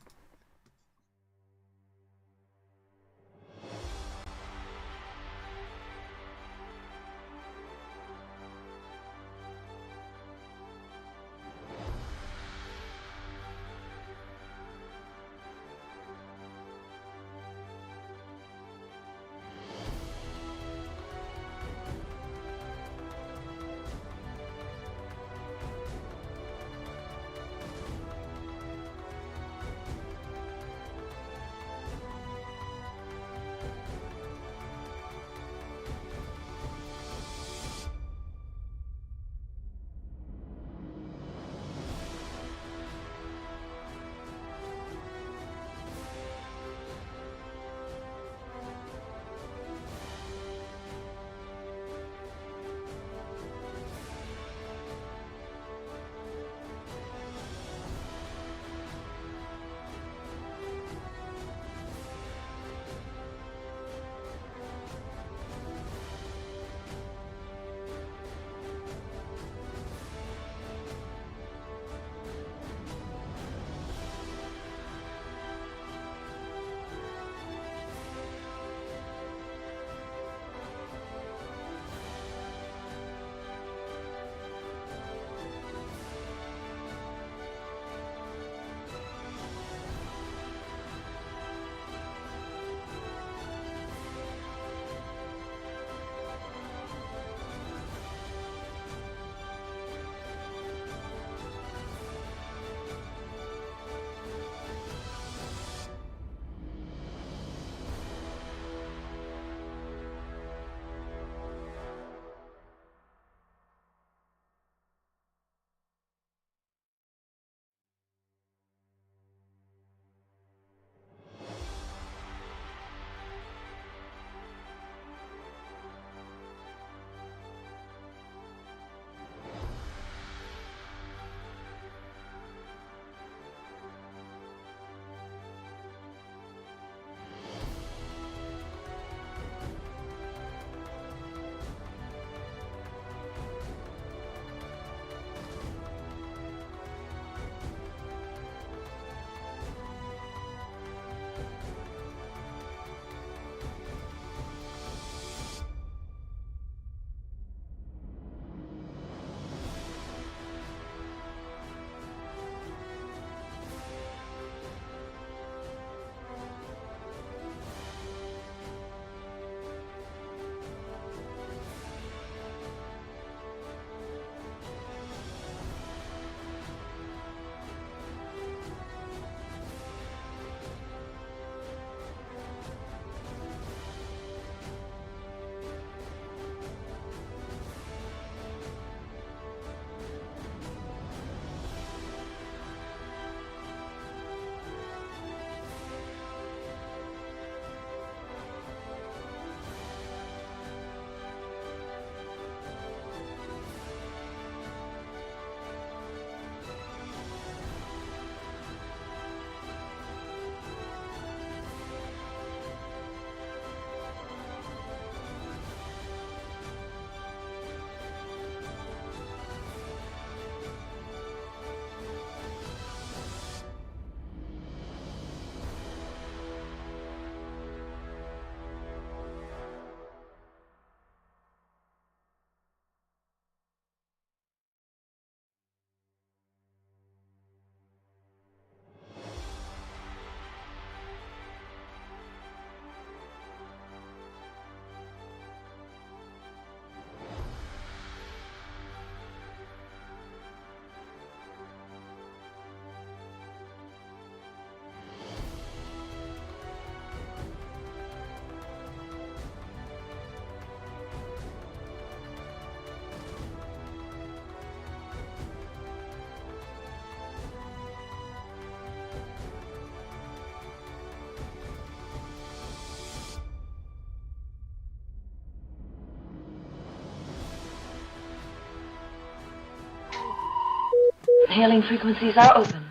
hailing frequencies are open.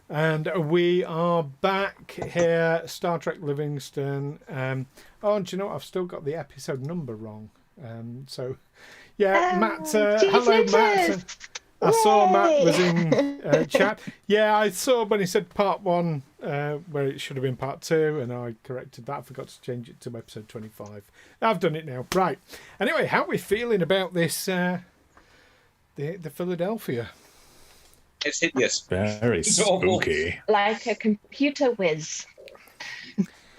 And we are back here, Star Trek Livingston. Oh, and do you know what? I've still got the episode number wrong. Matt. Hello, Matt. I saw Matt was in chat. Yeah, I saw when he said part 1, where it should have been part 2, and I corrected that. I forgot to change it to episode 25. I've done it now. Right. Anyway, how are we feeling about this, the Philedlphia? It's hideous. Very spooky. Like a computer whiz.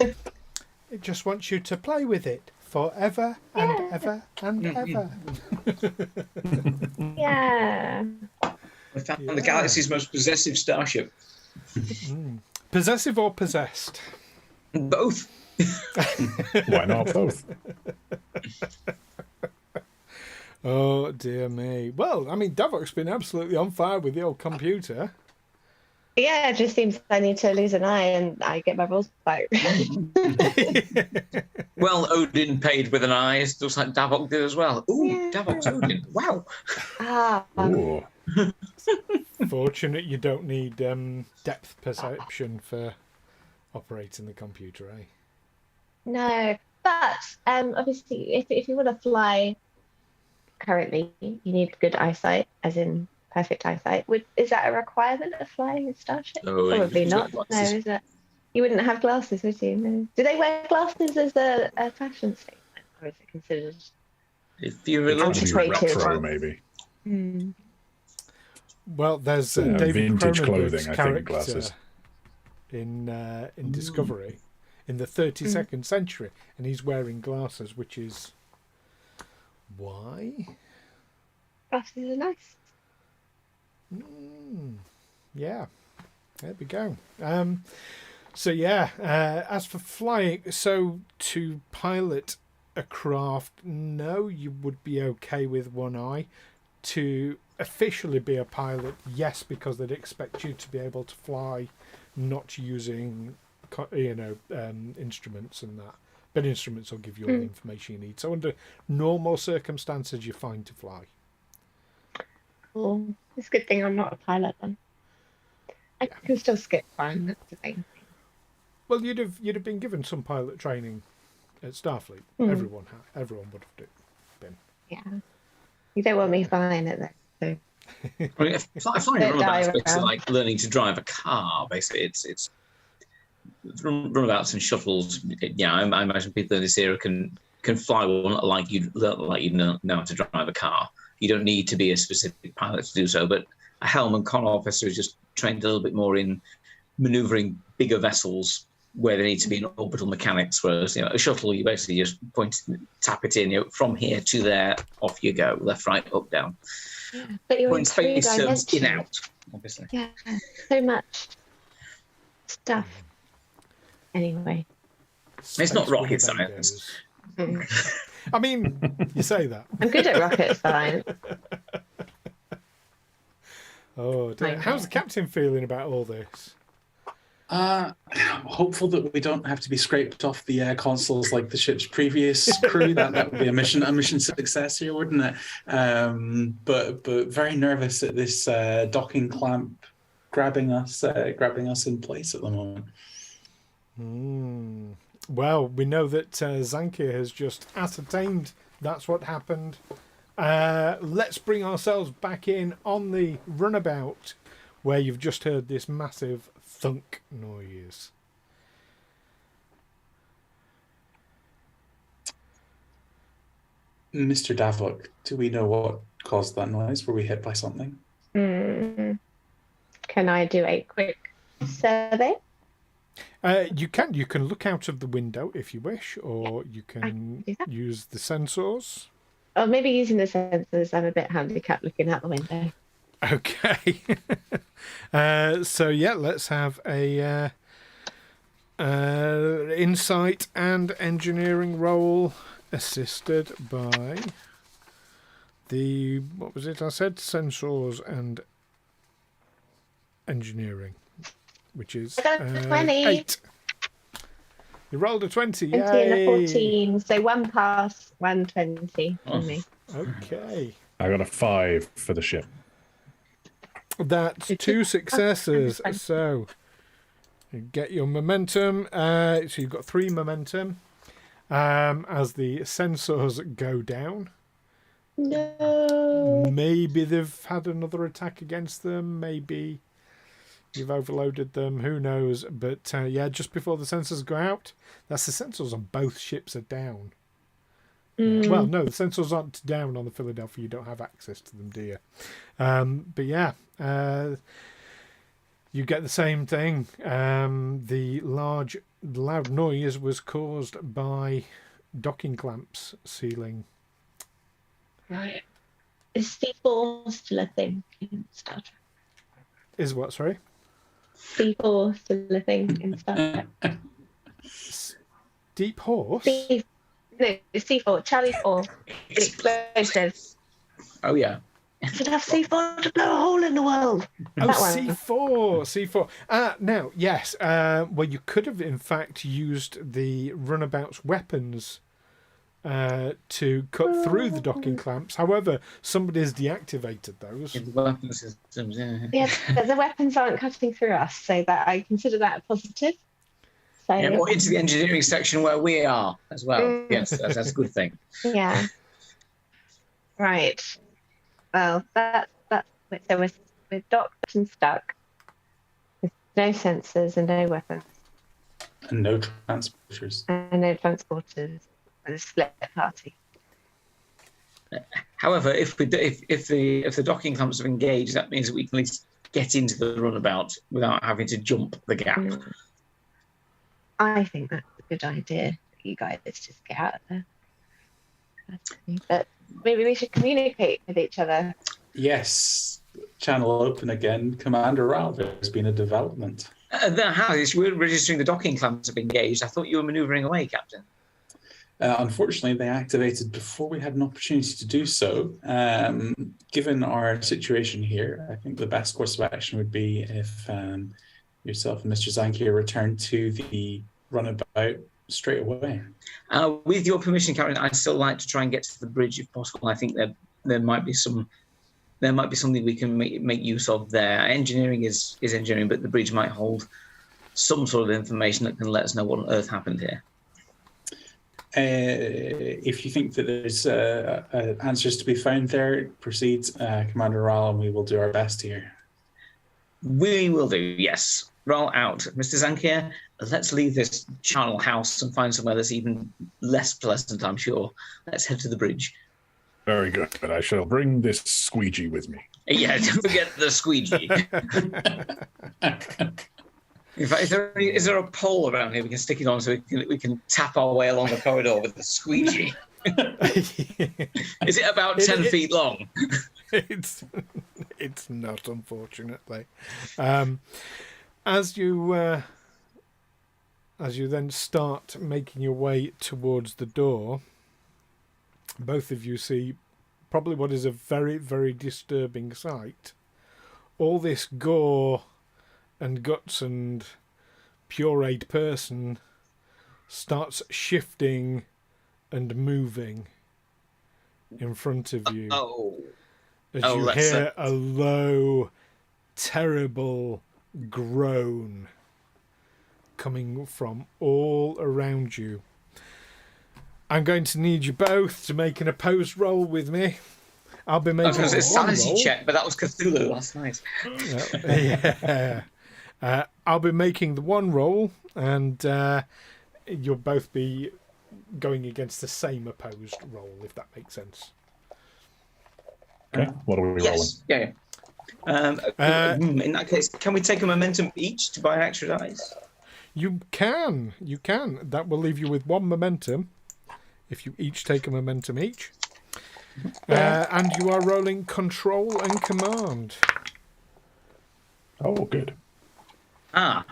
It just wants you to play with it forever and ever and ever. Yeah. I found the galaxy's most possessive starship. Possessive or possessed? Both. Why not both? Oh, dear me. Well, I mean, Davok's been absolutely on fire with the old computer. Yeah, it just seems I need to lose an eye and I get my rules back. Well, Odin paid with an eye. It looks like Davok did as well. Ooh, yeah. Davok's Odin. Wow. Fortunate you don't need depth perception for operating the computer, eh? No, but obviously, if you want to fly currently, you need good eyesight, as in perfect eyesight. Is that a requirement of flying a starship? Oh, probably not. No, is it? You wouldn't have glasses, would you? No. Do they wear glasses as a fashion statement, or is it considered? If you're retro, maybe. Well, there's David vintage Cronenberg's clothing. I character think glasses in Discovery in the 32nd century, and he's wearing glasses, which is why. Glasses are nice. Yeah, there we go. As for flying, so to pilot a craft, no, you would be okay with one eye. To officially be a pilot, yes, because they'd expect you to be able to fly, not using, instruments and that. But instruments will give you all the information you need. So under normal circumstances, you're fine to fly. Cool. It's a good thing I'm not a pilot then. I can still skip flying. That's the thing. Well, you'd have been given some pilot training at Starfleet. Everyone would have been. Yeah. You don't want me flying it then. So. I mean, flying runabouts is like learning to drive a car. Basically, it's runabouts and shuttles. Yeah, I imagine people in this era can fly one like you know how to drive a car. You don't need to be a specific pilot to do so, but a helm and con officer is just trained a little bit more in manoeuvring bigger vessels where they need to be in orbital mechanics, whereas a shuttle, you basically just tap it in, from here to there, off you go, left, right, up, down. Yeah, but you're in space terms, in, out, obviously. Yeah, so much stuff. Anyway. It's not rocket science. I mean, you say that. I'm good at rocket science. Oh, dear. How's the captain feeling about all this? Hopeful that we don't have to be scraped off the air consoles like the ship's previous crew. That would be a mission success here, wouldn't it? But very nervous at this docking clamp grabbing us in place at the moment. Well, we know that Zankir has just ascertained that's what happened. Let's bring ourselves back in on the runabout, where you've just heard this massive thunk noise. Mr. Davok, do we know what caused that noise? Were we hit by something? Can I do a quick survey? You can look out of the window if you wish, or you can use the sensors. Oh, maybe using the sensors. I'm a bit handicapped looking out the window. Okay. Let's have a insight and engineering roll assisted by the, what was it I said? Sensors and engineering, which is 8. You rolled a 20. 20 Yay. and a 14. So 1 pass, 120 for me. Okay. I got a 5 for the ship. That's 2 successes. So you get your momentum. So you've got 3 momentum as the sensors go down. No. Maybe they've had another attack against them. Maybe you've overloaded them. Who knows? But yeah, just before the sensors go out, that's the sensors on both ships are down. Well, no, the sensors aren't down on the Philedlphia. You don't have access to them, do you? But yeah, you get the same thing. The loud noise was caused by docking clamps sealing. Right. Is C4 still a thing in Star Trek? Is what, sorry? C4 still a thing in Star Trek? Deep horse? No, C4, Charlie 4. Explosives. Oh, yeah. Should have C4 to blow a hole in the world. Oh, C4. Now, yes. Well, you could have, in fact, used the runabout's weapons to cut through the docking clamps. However, somebody's deactivated those. In the weapon systems, yeah. Yeah, but the weapons aren't cutting through us, so that I consider that a positive. So, Yeah, or into the engineering section where we are as well. Yes, that's a good thing. yeah. Right. Well, that's so we're docked and stuck with no sensors and no weapons And no transporters. and no transporters and a split party. However, if the docking clamps are engaged, that means that we can at least get into the runabout without having to jump the gap. I think that's a good idea. You guys just get out of there. But maybe we should communicate with each other. Yes. Channel open again. Commander Wraal, there's been a development. We're registering the docking clamps have engaged. I thought you were manoeuvring away, Captain. Unfortunately, they activated before we had an opportunity to do so. Given our situation here, I think the best course of action would be if yourself and Mr. Zankir return to the runabout straight away. With your permission, Captain, I'd still like to try and get to the bridge if possible. I think that there might be something we can make use of there. Engineering is engineering, but the bridge might hold some sort of information that can let us know what on earth happened here. If you think that there's answers to be found there, proceed, Commander Wraal, and we will do our best here. We will do, yes. Roll out. Mr. Zankir, let's leave this charnel house and find somewhere that's even less pleasant, I'm sure. Let's head to the bridge. Very good, but I shall bring this squeegee with me. Yeah, don't forget the squeegee. In fact, is there a pole around here we can stick it on so we can tap our way along the corridor with the squeegee? Is it about 10 feet long? It's not, unfortunately. As you then start making your way towards the door, both of you see probably what is a very, very disturbing sight. All this gore and guts and pureed person starts shifting and moving in front of you. As you hear a low, terrible groan coming from all around you. I'm going to need you both to make an opposed roll with me. I'll be making a sanity check, but that was Cthulhu last night. Yeah. I'll be making the one roll, and you'll both be going against the same opposed roll, if that makes sense. Okay, what are we rolling? Yeah. In that case, can we take a momentum each to buy an extra dice? You can. That will leave you with 1 momentum if you each take a momentum each. And you are rolling control and command. Oh, good. I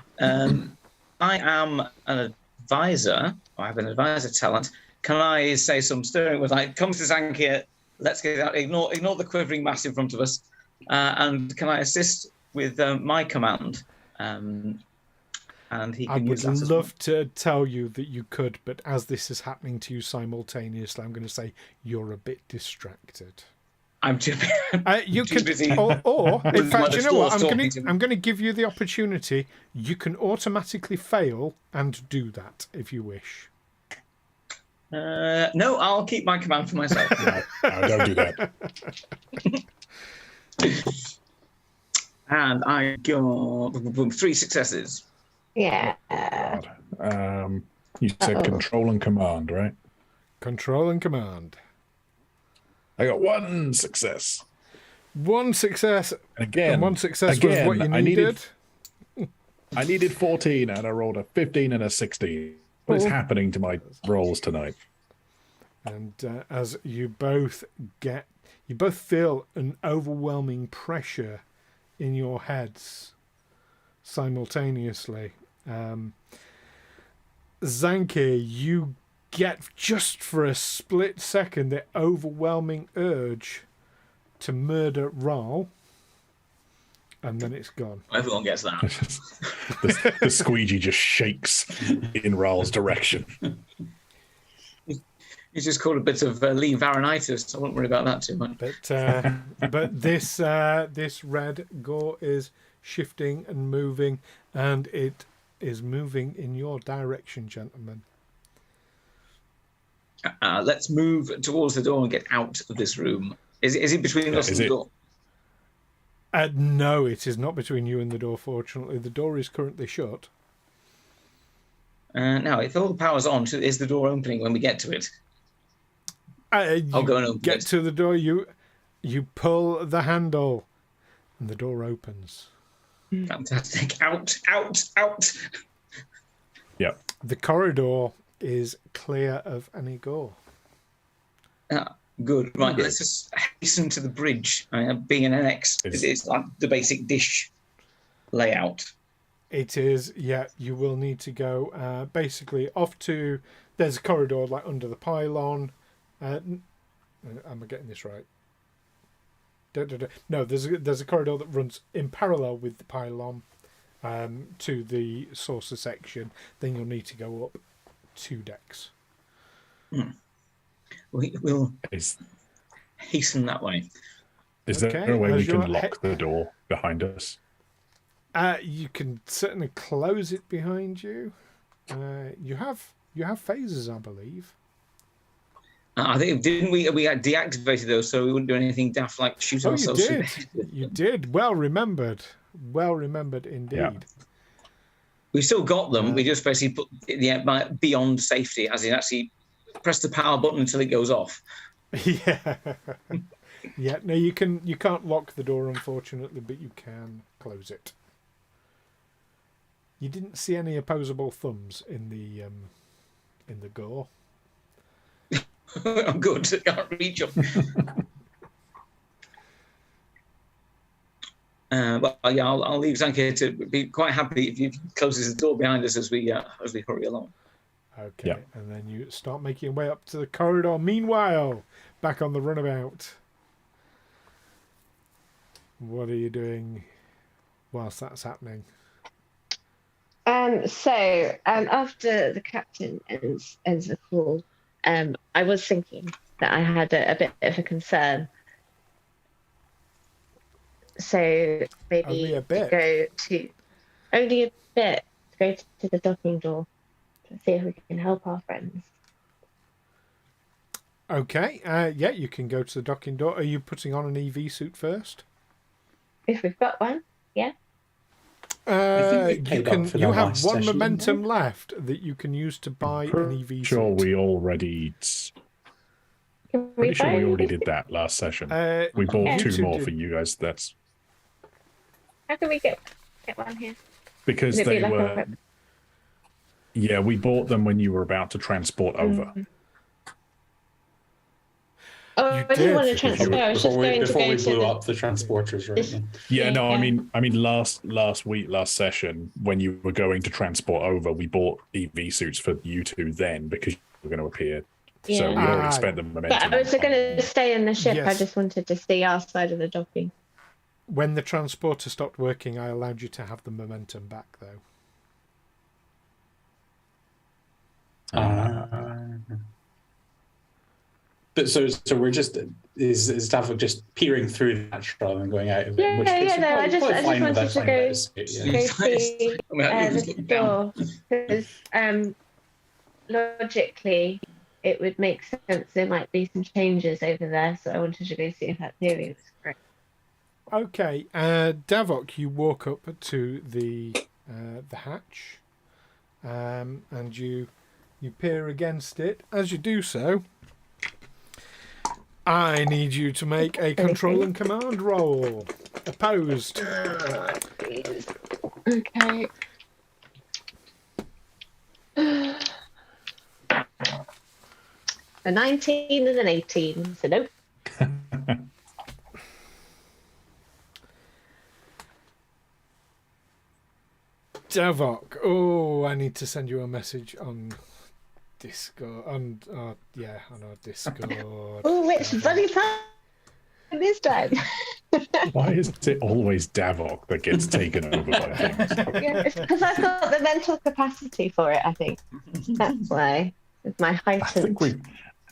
am an advisor. I have an advisor talent. Can I say some stirring words like, come to Zankir, let's get out, ignore the quivering mass in front of us, and can I assist with my command? And he can I would love to tell you that you could, but as this is happening to you simultaneously, I'm going to say you're a bit distracted. I'm too, you too can, busy. or in fact, you know what? I'm going to give you the opportunity. You can automatically fail and do that if you wish. No, I'll keep my command for myself. No, don't do that. And I got 3 successes. Yeah. God. You said control and command, right? Control and command. I got 1 success. 1 success. Again. And 1 success was what you needed. I needed 14 and I rolled a 15 and a 16. What is happening to my rolls tonight? And as you both feel an overwhelming pressure in your heads simultaneously. Zankir, you get just for a split second the overwhelming urge to murder Wraal, and then it's gone. Everyone gets that. the squeegee just shakes in Raal's direction. He's just called a bit of Lee Varanitis. I won't worry about that too much. But this red gore is shifting and moving, and it is moving in your direction, gentlemen. Let's move towards the door and get out of this room. Is it between us and the door? No, it is not between you and the door, fortunately. The door is currently shut. Now, if all the power's on, is the door opening when we get to it? I'll go and open it. To the door, you pull the handle, and the door opens. Fantastic. Out, out, out. Yeah. The corridor is clear of any gore. Good. Right, let's just hasten to the bridge. Being an NX, it's like the basic dish layout. It is, yeah. You will need to go basically off to... There's a corridor like under the pylon. Am I getting this right? No, there's a corridor that runs in parallel with the pylon to the saucer section. Then you'll need to go up 2 decks. We'll hasten that way. Is there a way we can lock the door behind us? You can certainly close it behind you. You have phasers, I believe. I think didn't we had deactivated those so we wouldn't do anything daft like shoot ourselves. You did. You did. Well remembered. Well remembered indeed. Yeah. We still got them. We just basically put beyond safety, as in actually press the power button until it goes off. Yeah. Yeah. No, you can't lock the door, unfortunately, but you can close it. You didn't see any opposable thumbs in the gore. Oh, good. I can't reach them. Well, yeah, I'll leave Zankir to be quite happy if he closes the door behind us as we hurry along. Okay, yeah. And then you start making your way up to the corridor. Meanwhile, back on the runabout. What are you doing whilst that's happening? So after the captain ends the call, I was thinking that I had a bit of a concern. So maybe only a bit. Go to the docking door to see if we can help our friends. Okay. Yeah, you can go to the docking door. Are you putting on an EV suit first? If we've got one, yeah. You have one session, momentum left that you can use to buy an EV suit. Sure, we already. Pretty sure we already did that last session. We bought 2 more for you guys. That's. How can we get one here? Because they were. Yeah, we bought them when you were about to transport over. Oh, I didn't want to transport. I was just going before we blew up the transporters, right? Yeah, no, I mean, last session, when you were going to transport over, we bought EV suits for you 2 then because you were going to appear. Yeah. So we already spent the momentum. But I was going to stay in the ship. Yes. I just wanted to see our side of the docking. When the transporter stopped working, I allowed you to have the momentum back, though. But so we're just is Davok just peering through that rather than going out of it? Yeah, no, I just wanted to go see the door because logically it would make sense. There might be some changes over there, so I wanted to go see if that theory was correct. Okay, Davok, you walk up to the hatch, and you peer against it. As you do so, I need you to make a control and command roll. Opposed. Okay. A 19 and an 18, so nope. Davok. Oh, I need to send you a message on Discord. On our Discord. Oh, which bloody time this time? Why is it always Davok that gets taken over by things? Yeah, it's because I've got the mental capacity for it, I think. That's why. With my heightened...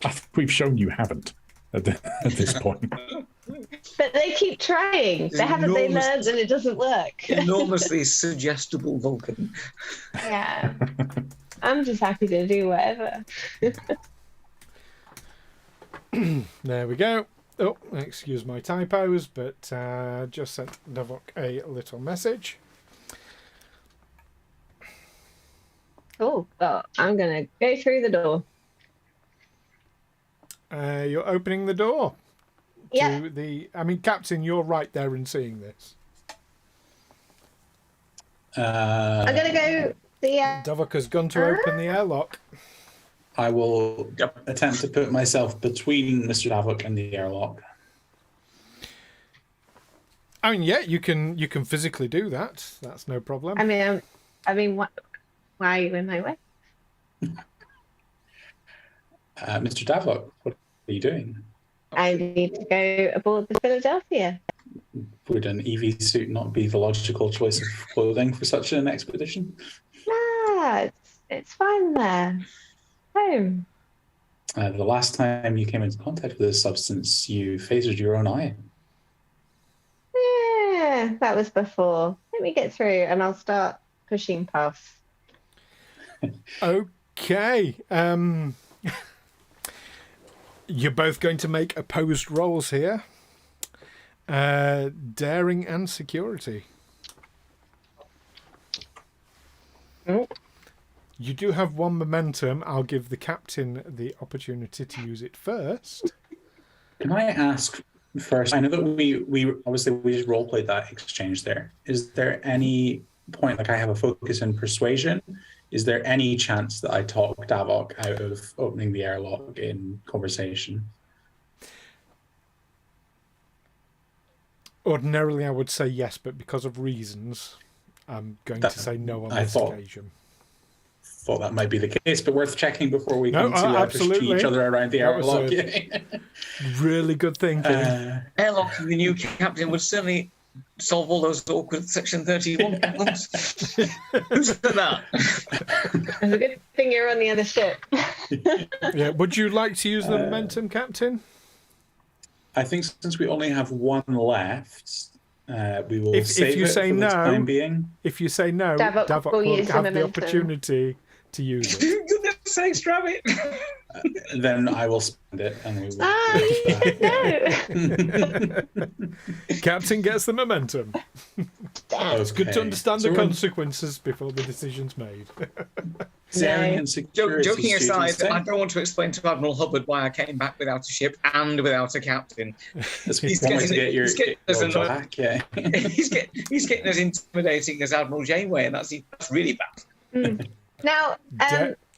I think we've shown you haven't at this point. But they keep trying. They learned and it doesn't work. Enormously suggestible Vulcan. Yeah. I'm just happy to do whatever. There we go. Oh, excuse my typos, but just sent Davok a little message. Oh, well, I'm going to go through the door. You're opening the door. Yeah. Captain, you're right there in seeing this. I'm going to go... Davok has gone to open the airlock. I will attempt to put myself between Mr. Davok and the airlock. I mean, yeah, you can physically do that. That's no problem. Why are you in my way? Mr. Davok, what are you doing? I need to go aboard the Philedlphia. Would an EV suit not be the logical choice of clothing for such an expedition? Nah, it's fine there. Home. The last time you came into contact with this substance, you phasered your own eye. Yeah, that was before. Let me get through and I'll start pushing past. Okay. You're both going to make opposed rolls here. Daring and security. Oh. You do have one momentum. I'll give the captain the opportunity to use it first. Can I ask first? I know that we obviously we just role played that exchange there. Is there any point, like I have a focus in persuasion, is there any chance that I talk Davok out of opening the airlock in conversation? Ordinarily, I would say yes, but because of reasons, I'm going to say no on this occasion. Thought that might be the case, but worth checking before we come to push each other around the airlock. Really good thinking. Airlock, the new captain would certainly solve all those awkward Section 31 problems. Who said that? It's a good thing you're on the other ship. Yeah. Would you like to use the momentum, Captain? I think since we only have one left, we will save if you it say for no, the time being. If you say no, Davok will have the opportunity to use it. Goodness sakes, Rabbit! Then I will spend it, and we will. No. Captain gets the momentum. It's good to understand the consequences before the decision's made. Joking aside, I don't want to explain to Admiral Hubbard why I came back without a ship and without a captain. He's getting as intimidating as Admiral Janeway, and that's really bad. Now,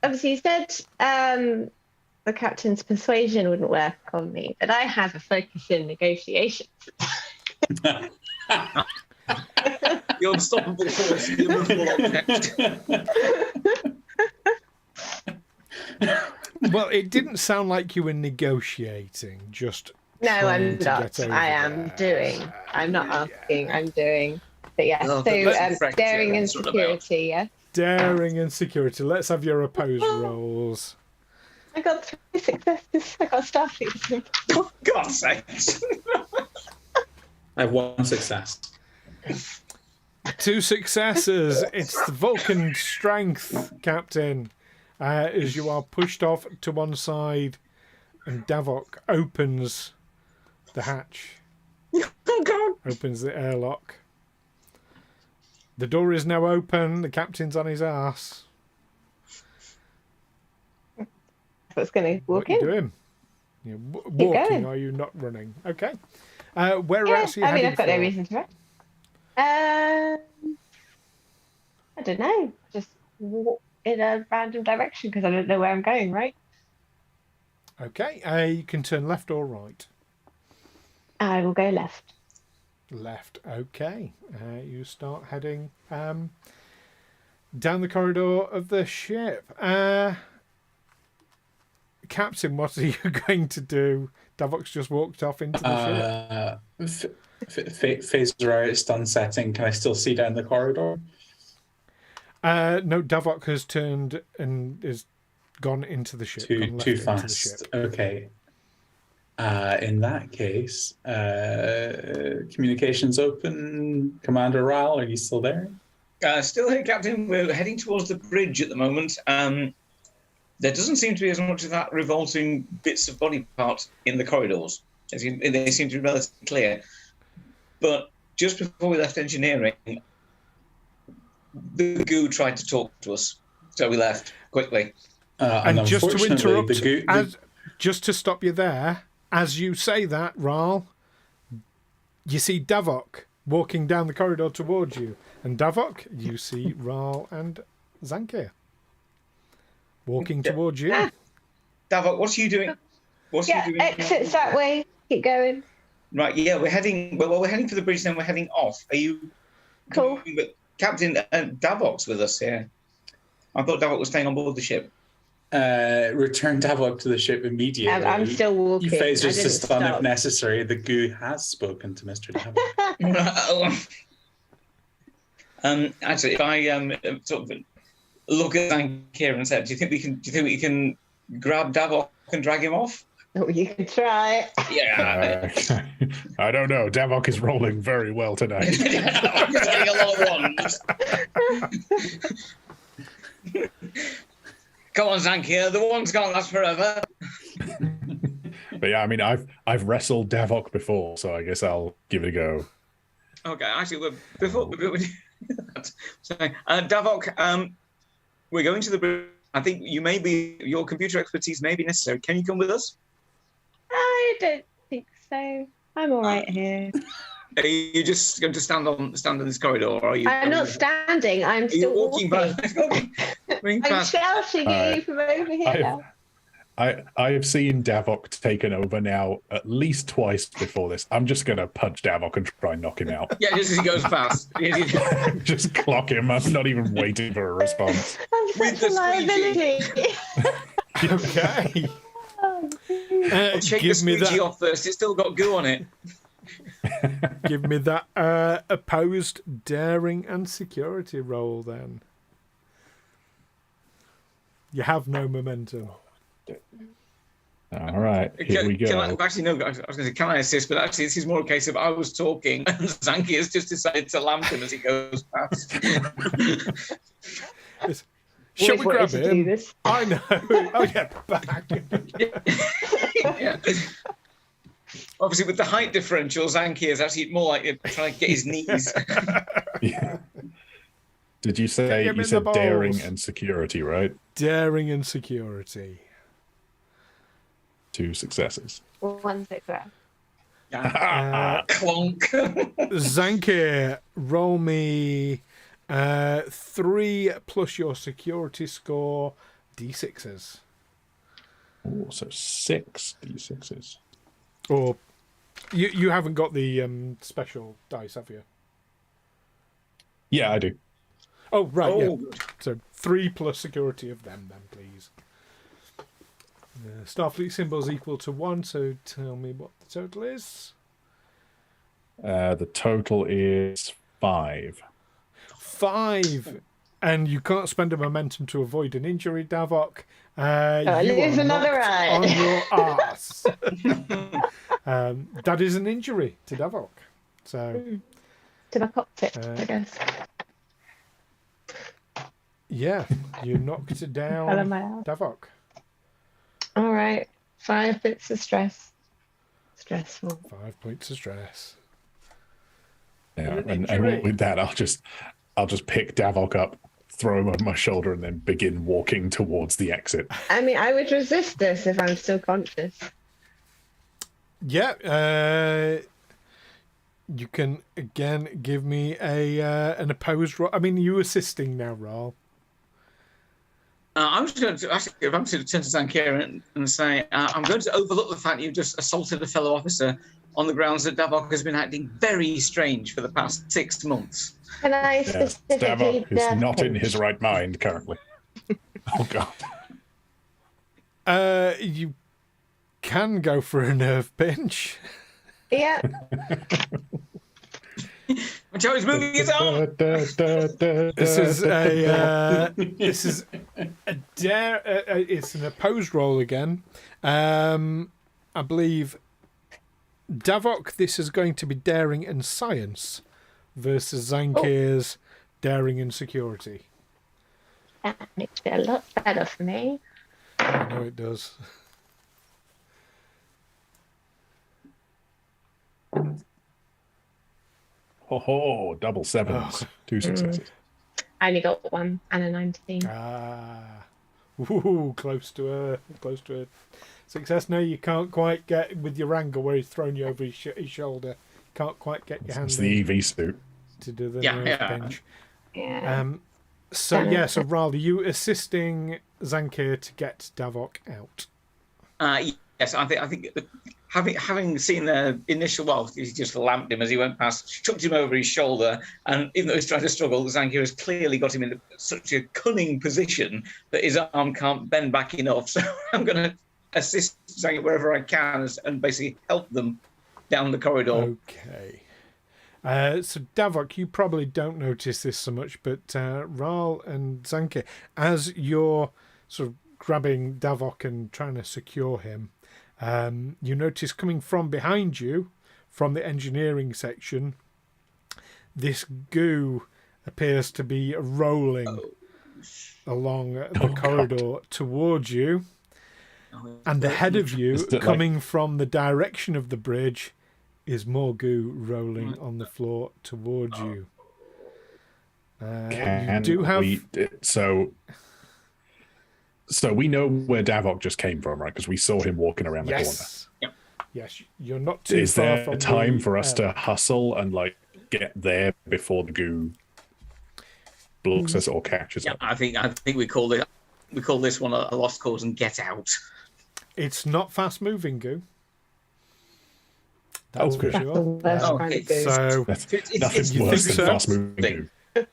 obviously you said the captain's persuasion wouldn't work on me, but I have a focus in negotiations. The unstoppable force, the immovable object. Well, it didn't sound like you were negotiating, just. No, I'm not. I am doing. I'm not asking, I'm doing. But yeah, daring and security, yeah? Daring and security. Let's have your opposed rolls. I got 3 successes. I got Starfleet. For God's sake. I have 1 success. 2 successes. It's the Vulcan strength, Captain, as you are pushed off to one side, and Davok opens the hatch. Oh, God. Opens the airlock. The door is now open. The captain's on his ass. What's going to walk in? What are you doing? You're walking, going. are you not running? Okay. Whereabouts are you I mean, heading I've got for? no reason to run. I don't know. Just walk in a random direction because I don't know where I'm going, right? Okay. You can turn left or right. I will go left. Left. Okay. You start heading down the corridor of the ship. Captain, what are you going to do? Davok's just walked off into the ship. Phaser is done setting. Can I still see down the corridor? No, Davok has turned and is gone into the ship. Gone left Too into the fast. ship. Okay. In that case, communications open. Commander Wraal, are you still there? Still here, Captain. We're heading towards the bridge at the moment. There doesn't seem to be as much of that revolting bits of body parts in the corridors. They seem to be relatively clear. But just before we left engineering, the goo tried to talk to us, so we left quickly. And just to interrupt, the just to stop you there, as you say that, Wraal, you see Davok walking down the corridor towards you. And Davok, you see Wraal and Zankir walking towards you. Davok, what are you doing? Exits that way. Keep going. Right, yeah, we're heading. Well, we're heading for the bridge. Then we're heading off. Are you? Cool. But Captain Davok's with us here. I thought Davok was staying on board the ship. Return Davok to the ship immediately. I'm still walking. You phase just I to didn't stun if stop. necessary. The goo has spoken to Mr. Davok. Actually, if I sort of look at Zankir and say, do you think we can grab Davok and drag him off? Oh, you can try. Yeah. I don't know. Davok is rolling very well tonight. I'm just getting a lot of ones. Come on, Zankir. The ones can't last forever. But yeah, I mean, I've wrestled Davok before, so I guess I'll give it a go. Okay, actually, before Davok, we're going to the bridge. I think your computer expertise may be necessary. Can you come with us? I don't think so. I'm all right here. Are you just going to stand in this corridor? Or are you? I'm not standing. I'm still walking. I'm shouting at you from over here. I have seen Davok taken over now at least twice before this. I'm just going to punch Davok and try and knock him out. Yeah, just as he goes past. Just clock him. I'm not even waiting for a response. I'm such a liability. Okay. Shake give the me squeegee that. off first. It's still got goo on it. Give me that opposed daring and security roll then. You have no momentum. All right, here we go. I was going to say, can I assist? But actually, this is more a case of I was talking and Zankir has just decided to lamp him as he goes past. Shall we grab wanted to do him? this. I know. Oh, yeah, back. Yeah. Obviously, with the height differential, Zankir is actually more like trying to get his knees. Yeah. Did you say Get him you in said the daring balls. and security, right? Daring and security. 2 successes. 1 success. Clonk. Zankir, roll me 3 plus your security score, D6s. Oh, so 6 D6s. Or you haven't got the special dice, have you? Yeah, I do. Oh, right, Oh, yeah. good. So 3 plus security of them, then, please. Starfleet symbol's equal to 1, so tell me what the total is. The total is 5. 5. And you can't spend a momentum to avoid an injury, Davok. lose another eye. On your arse. That is an injury to Davok. So to my cockpit, I guess. Yeah, you knocked down Davok. All right, 5 bits of stress. Stressful. 5 points of stress. Yeah, and with that, I'll just pick Davok up, throw him over my shoulder, and then begin walking towards the exit. I mean, I would resist this if I'm still conscious. Yeah, you can again give me an opposed roll. I mean, you assisting now, Wraal. I'm just going to actually, if I'm to turn to Zankir and say, I'm going to overlook the fact you just assaulted a fellow officer on the grounds that Davok has been acting very strange for the past 6 months. Can I specifically Davok is not in his right mind currently. Oh God. You can go for a nerve pinch. Yeah. Joey's moving his arm. This is a dare. It's an opposed roll again. I believe Davok. This is going to be daring and science versus Zankir's daring and security. That makes it a lot better for me. I know it does. Ho, double sevens. 2 successes. I only got 1 and a 19. Ooh, close to a success. No, you can't quite get with your angle where he's thrown you over his shoulder. Can't quite get your hand. It's the EV suit to do the nerve pinch. Yeah. So Wraal, are you assisting Zankir to get Davok out? Yes, I think having seen the initial, he just lamped him as he went past, chucked him over his shoulder, and even though he's trying to struggle, Zankir has clearly got him in such a cunning position that his arm can't bend back enough. So I'm going to assist Zankir wherever I can and basically help them down the corridor. Okay. So Davok, you probably don't notice this so much, but Wraal and Zankir, as you're sort of grabbing Davok and trying to secure him, you notice coming from behind you, from the engineering section, this goo appears to be rolling along the corridor towards you, and ahead of you, coming from the direction of the bridge, is more goo rolling on the floor towards you. You do have... So we know where Davok just came from, right? Because we saw him walking around the corner. Yep. Yes, you're not too Is far there from time for us to hustle and get there before the goo blocks us or catches us? I think we call this one a lost cause and get out. It's not fast moving goo. That's for sure. So nothing's worse than fast moving goo.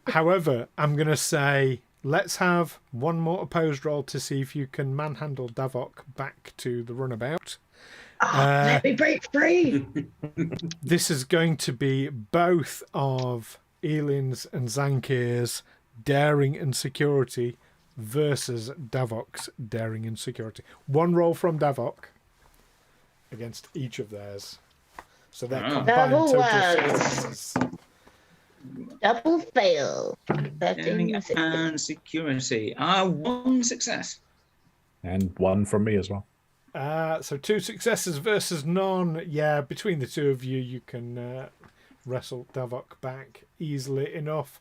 However, I'm going to say, let's have one more opposed roll to see if you can manhandle Davok back to the runabout. Let me break free. This is going to be both of Eelin's and Zankir's daring and security versus Davok's daring and security. One roll from Davok against each of theirs. So they're combined total successes. Double fail. Daring and security. 1 success. And 1 from me as well. So 2 successes versus none. Yeah, between the two of you, you can wrestle Davok back easily enough.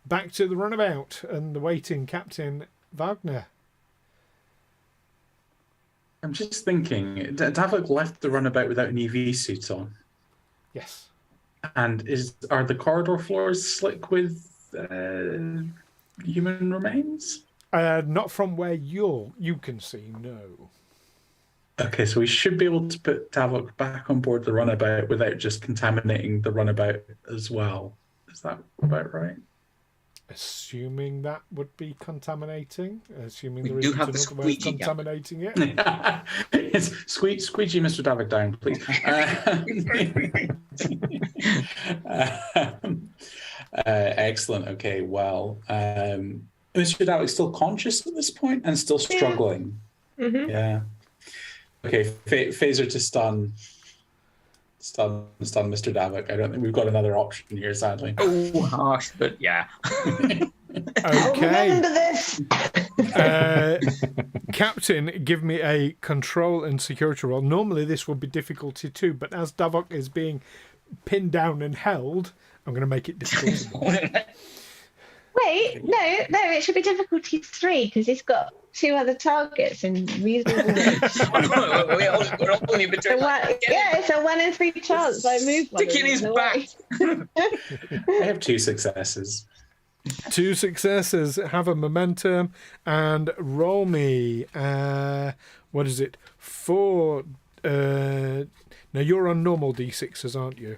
Back to the runabout and the waiting Captain Wagner. I'm just thinking, Davok left the runabout without an EV suit on. Yes. And are the corridor floors slick with human remains? Not from where you can see, no. Okay, so we should be able to put Davok back on board the runabout without just contaminating the runabout as well. Is that about right? Assuming that would be contaminating. Assuming we there do isn't have the another way of squeegee contaminating it. It's squeegee Mr. Davok down, please. Excellent. Okay, well, Mr. Davok still conscious at this point and still struggling. Yeah. Okay, phaser to stun Mr. Davok. I don't think we've got another option here, sadly. Oh, harsh, but yeah. Okay. Remember this. Captain, give me a control and security roll. Normally this would be difficulty 2, but as Davok is being pinned down and held, I'm going to make it difficult. Wait, no, it should be difficulty 3 because he's got 2 other targets in reasonable range. We're only between it's a 1 in 3 chance. I move one. Stick in his back. I have 2 successes. 2 successes. Have a momentum and roll me. What is it? 4. Now you're on normal D6s, aren't you?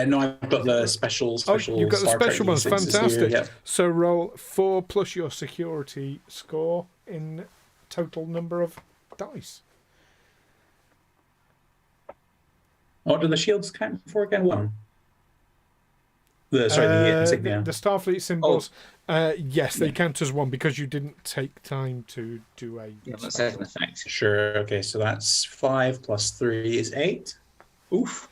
No, I've got the special. Oh, you've got the special ones. Fantastic. Here, yeah. So roll 4 plus your security score in total number of dice. What do the shields count for again? 1. The insignia. The Starfleet symbols. Yes, they count as 1 because you didn't take time to do a. Yeah, that's an effect. Sure. Okay, so that's 5 plus 3 is 8. Oof.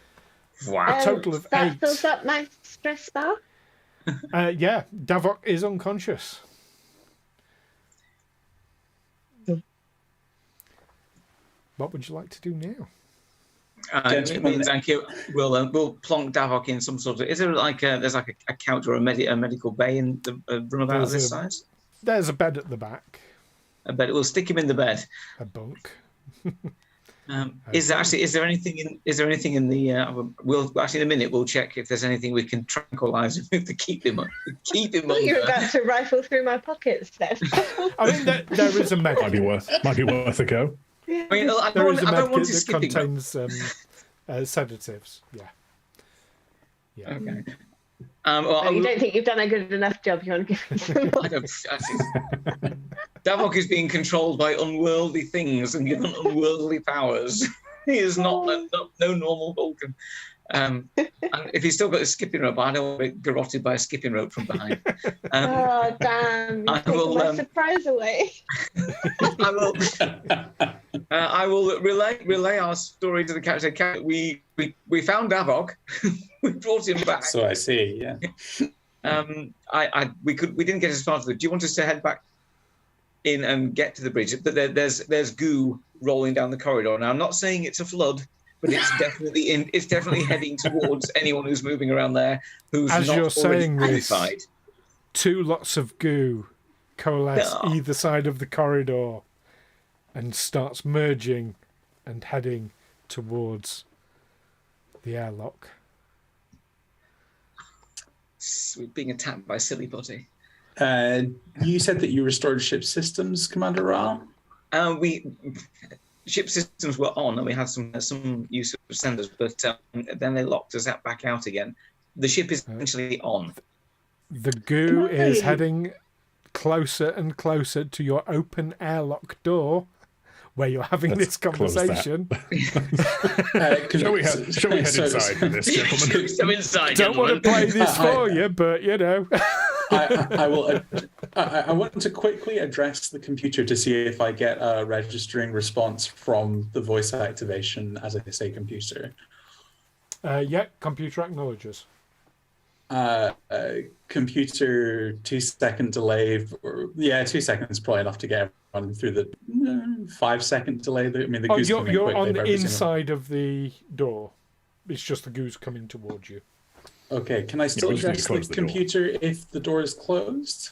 Wow. A total of 8. That fills up my stress bar. Yeah, Davok is unconscious. What would you like to do now? Zankir, we'll plonk Davok in some sort of. Is there like there's like a couch or a medical bay in the room about this size? There's a bed at the back. A bed. We'll stick him in the bed. A bunk. Is there anything in the? We'll actually in a minute we'll check if there's anything we can tranquilise him with to keep him under. You're about to rifle through my pockets, then. I mean, there is a med. Might be worth a go. I mean, I There is a don't med want kit to that skip him. contains sedatives. Yeah. Okay. You don't think you've done a good enough job? You want to give me some more? I don't. Davok is being controlled by unworldly things and given unworldly powers. He is not no normal Vulcan. And if he's still got a skipping rope, I don't want to be garroted by a skipping rope from behind. Oh damn! You're taking my surprise away. I will relay our story to the captain. We found Davok. We brought him back. So I see. Yeah. We didn't get as far as. Do you want us to head back in and get to the bridge? But there's goo rolling down the corridor. Now I'm not saying it's a flood, but it's definitely heading towards anyone who's moving around there who's As not you're already saying this, inside. 2 lots of goo coalesce either side of the corridor and starts merging and heading towards the airlock. We're being attacked by silly putty. You said that you restored ship systems, Commander Wraal? Ship systems were on, and we had some use of senders, but then they locked us back out again. The ship is essentially on. The goo is heading closer and closer to your open airlock door, where you're having this conversation. Shall we head inside for this, gentlemen? Come inside, Don't want to play this for you, but you know. I will. I want to quickly address the computer to see if I get a registering response from the voice activation as I say computer. Yeah, computer acknowledges. Computer 2-second delay. 2 seconds probably enough to get everyone through the 5-second delay. I mean, the goose coming you're quickly, on the but every inside of the door. It's just the goose coming towards you. Okay, can I still address the computer if the door is closed?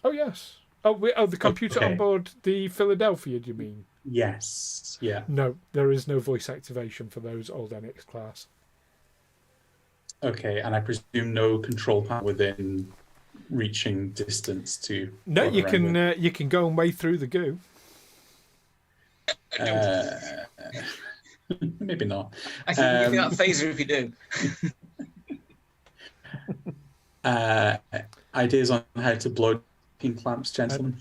Oh, yes. The computer on board the Philedlphia, do you mean? Yes, yeah. No, there is no voice activation for those old NX class. Okay, and I presume no control panel within reaching distance to... No, you can go and wade through the goo. Maybe not. I can give you that phaser if you do. Ideas on how to blow pin clamps, gentlemen.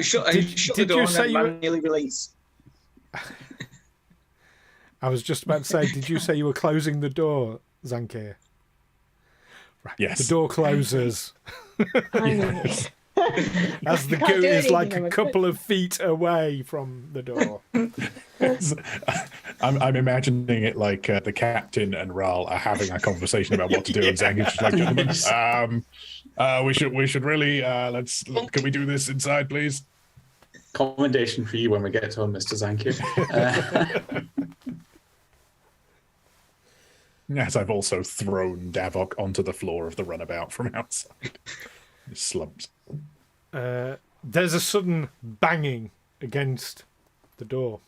Shut the door and then manually release. I was just about to say, did you say you were closing the door, Zankir? Right. Yes. The door closes. Yes. As the goo is like a couple of feet away from the door. I'm imagining it like the captain and Wraal are having a conversation about what to do, and Zankir's just like, gentlemen, we should really can we do this inside, please? Commendation for you when we get to him, Mr. Zankir. Yes, I've also thrown Davok onto the floor of the runabout from outside. He slumps. There's a sudden banging against the door.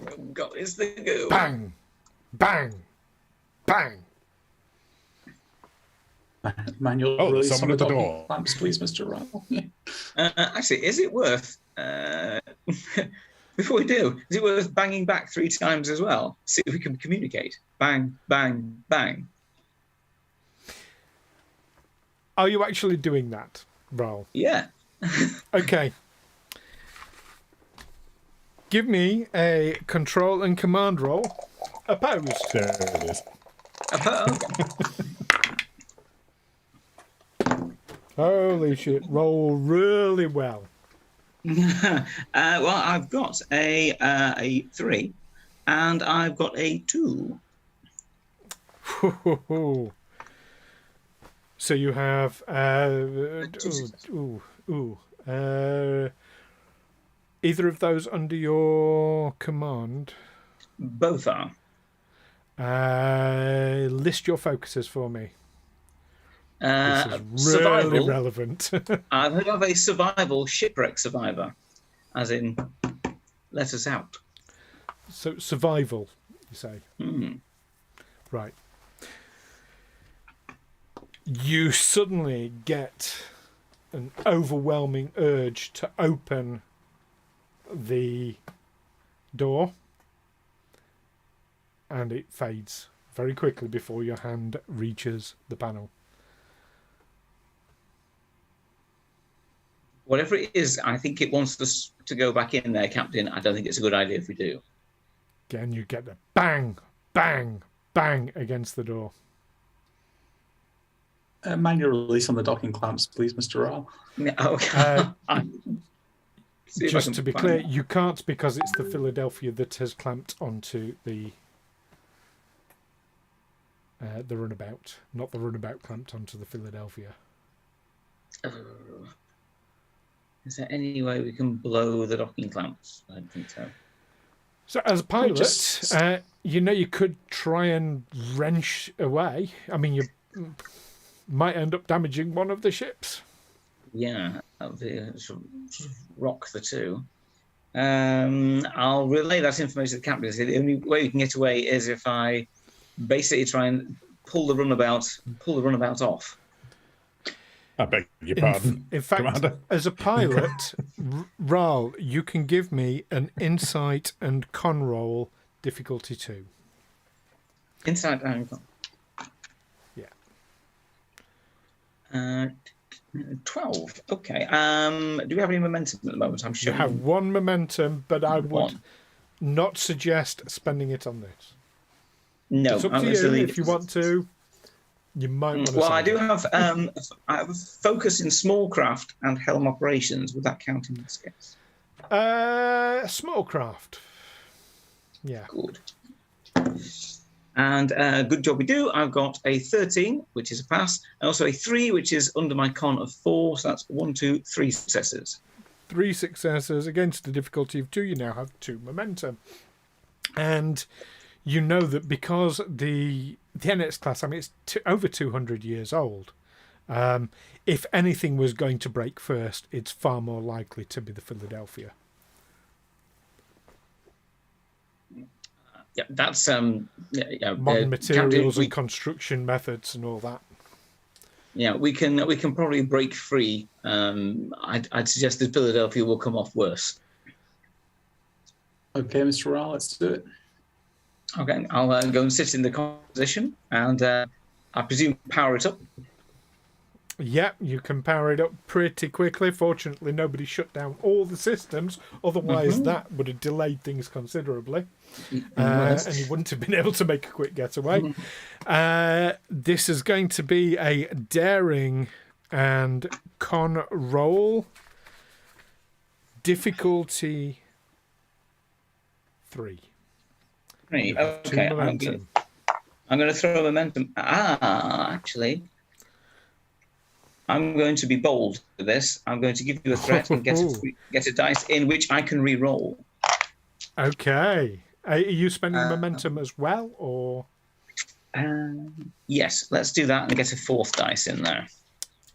Oh God, it's the goo. Bang! Bang! Bang! Manual there's release someone on at the docking door. clamps, please, Mr. Wraal. Actually, is it worth... before we do, is it worth banging back 3 times as well? See if we can communicate. Bang, bang, bang. Are you actually doing that, Wraal? Yeah. Okay. Give me a control and command roll. Opposed. There it is. Holy shit. Roll really well. Well, I've got a 3 and I've got a 2. So you have either of those under your command? Both are. List your focuses for me. This is really Survival. relevant. I've heard of a survival shipwreck survivor, as in let us out. So survival, you say? Right. You suddenly get an overwhelming urge to open the door, and it fades very quickly before your hand reaches the panel. Whatever it is, I think it wants us to go back in there, Captain. I don't think it's a good idea if we do. Again, you get the bang, bang, bang against the door. Manual release on the docking clamps, please, Mr. Wraal. Yeah, okay. Just to be clear, you can't because it's the Philedlphia that has clamped onto the runabout, not the runabout clamped onto the Philedlphia. Is there any way we can blow the docking clamps? I don't think so. So as a pilot, you could try and wrench away. I mean, you might end up damaging one of the ships. Yeah, that would be sort of rock the two. I'll relay that information to the captain. The only way we can get away is if I basically try and pull the runabout off. I beg your pardon. In fact, Commander. as a pilot, Wraal, you can give me an insight and con roll difficulty 2. Insight and con. Yeah. 12. Okay. Do we have any momentum at the moment? I'm sure you have 1 momentum, but I would not suggest spending it on this. No, it's up to you if you want to. You might want to. Well, I do have I have a focus in small craft and helm operations. Would that count in this case? Small craft. Yeah. Good. And good job we do. I've got a 13, which is a pass, and also a 3, which is under my con of 4. So that's 1, 2, 3 successes. 3 successes against a difficulty of 2. You now have 2 momentum, and you know that because the NX class, I mean, it's over 200 years old. If anything was going to break first, it's far more likely to be the Philedlphia. Yeah, that's modern materials and construction methods and all that. Yeah, we can probably break free. I'd suggest that Philedlphia will come off worse. Okay, Mr. Wraal, let's do it. Okay, I'll go and sit in the position, and I presume power it up. Yeah, you can power it up pretty quickly. Fortunately, nobody shut down all the systems. Otherwise, that would have delayed things considerably. And you wouldn't have been able to make a quick getaway. This is going to be a daring and con roll. Difficulty 3. Okay, I'm going to throw a momentum. Actually, I'm going to be bold for this. I'm going to give you a threat and get a dice in which I can re-roll. Okay. Are you spending momentum as well, or? Yes, let's do that and get a 4th dice in there.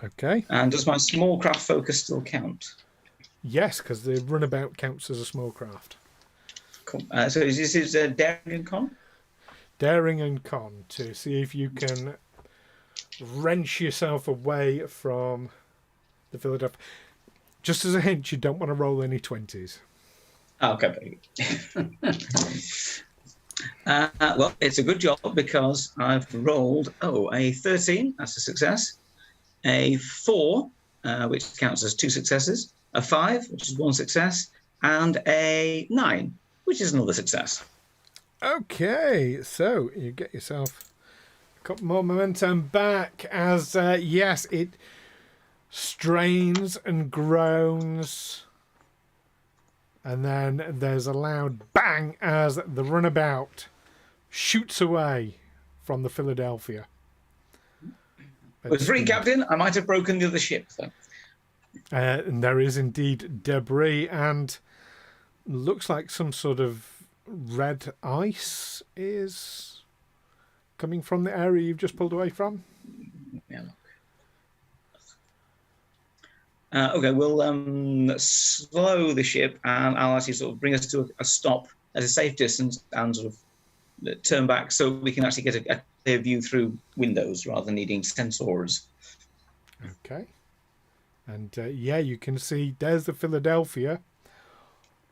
Okay. And does my small craft focus still count? Yes, because the runabout counts as a small craft. Cool. So this is daring and con? Daring and con, to see if you can wrench yourself away from the Philadelphia. Just as a hint, you don't want to roll any 20s. Okay. Well, it's a good job because I've rolled, a 13, that's a success, a 4, which counts as 2 successes, a 5, which is 1 success, and a 9, which is another success. Okay, so you get yourself a couple more momentum back as, yes, it strains and groans. And then there's a loud bang as the runabout shoots away from the Philedlphia. With free, Captain, I might have broken the other ship, though. And there is indeed debris, and looks like some sort of red ice is coming from the area you've just pulled away from. Yeah, look. Okay, we'll slow the ship, and I'll actually sort of bring us to a stop at a safe distance and sort of turn back so we can actually get a clear view through windows rather than needing sensors. Okay. And yeah, you can see there's the Philedlphia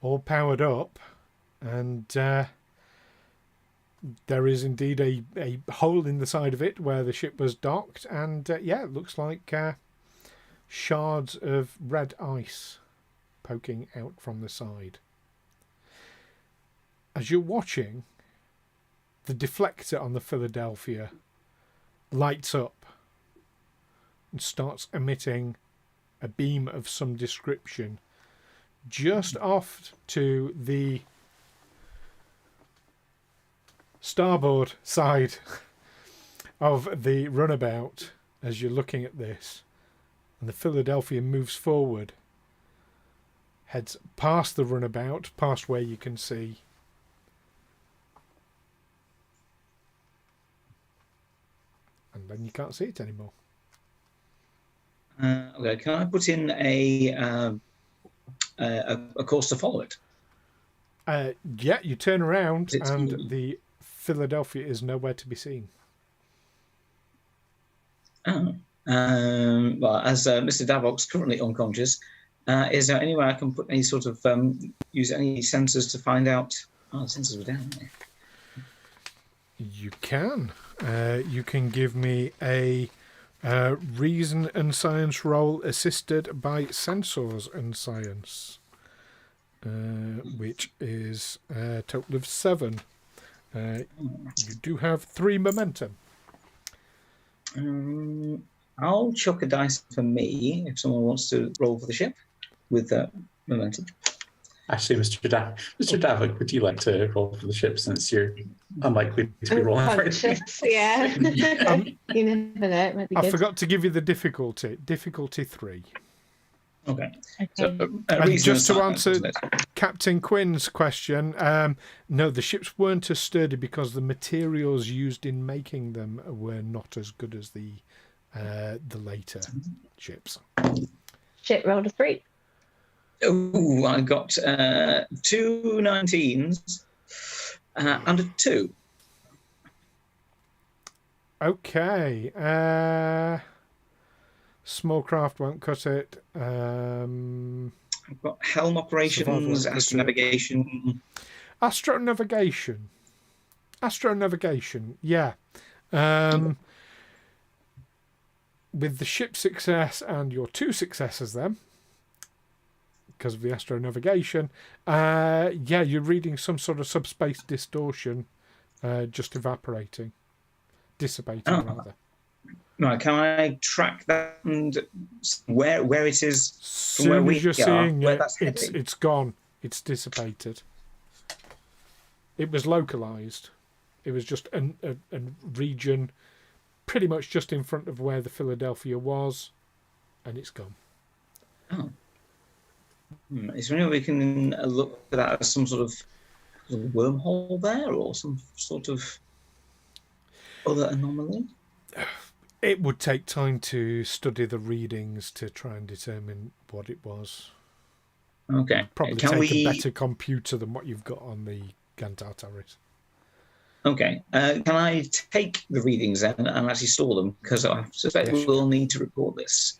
all powered up, and there is indeed a hole in the side of it where the ship was docked, and yeah, it looks like shards of red ice poking out from the side. As you're watching, the deflector on the Philedlphia lights up and starts emitting a beam of some description just off to the starboard side of the runabout as you're looking at this. And the Philedlphia moves forward, heads past the runabout, past where you can see. And then you can't see it anymore. Okay, can I put in a course to follow it? Yeah, you turn around and the Philedlphia is nowhere to be seen. Oh. Well, as Mr. Davok's currently unconscious, is there any way I can put any sort of use any sensors to find out? Oh, the sensors were down there. You can. You can give me a reason and science roll assisted by sensors and science, which is a total of 7. You do have 3 momentum. I'll chuck a dice for me if someone wants to roll for the ship with momentum. Actually, Mr. Davok, would you like to roll for the ship since you're unlikely to be rolling for it? Yeah. You never know, it might be I good. forgot to give you the difficulty. Difficulty 3. Okay. Okay. And just to answer Captain Quinn's question, no, the ships weren't as sturdy because the materials used in making them were not as good as the later ships. Ship rolled a 3. Oh, I got 2 19s and a 2. Okay. Small craft won't cut it. I've got helm operations, astronavigation. Astronavigation, yeah. with the ship success and your 2 successes then, because of the astronavigation, you're reading some sort of subspace distortion just evaporating. Dissipating, rather. Right, can I track that and where it is from where we you're seeing where it, that's it's gone. It's dissipated. It was localized. It was just a region pretty much just in front of where the Philedlphia was, and it's gone. Oh. Is there any way we can look at that as some sort of wormhole there, or some sort of other anomaly? It would take time to study the readings to try and determine what it was. Okay. Probably take a better computer than what you've got on the Gantar turret. Okay. Can I take the readings then and actually store them? Because I suspect we will need to report this.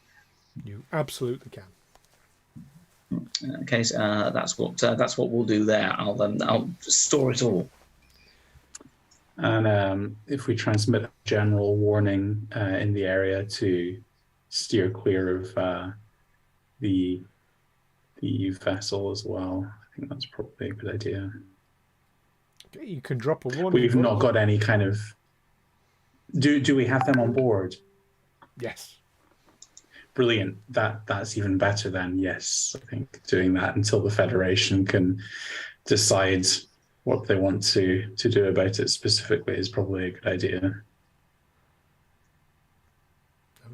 You absolutely can. Okay, so that's what we'll do there. I'll store it all. And if we transmit a general warning in the area to steer clear of the EU vessel as well, I think that's probably a good idea. Okay, you can drop a warning. We've not got any kind of... Do we have them on board? Yes. Brilliant. That's even better then. Yes, I think doing that until the Federation can decide what they want to do about it specifically is probably a good idea.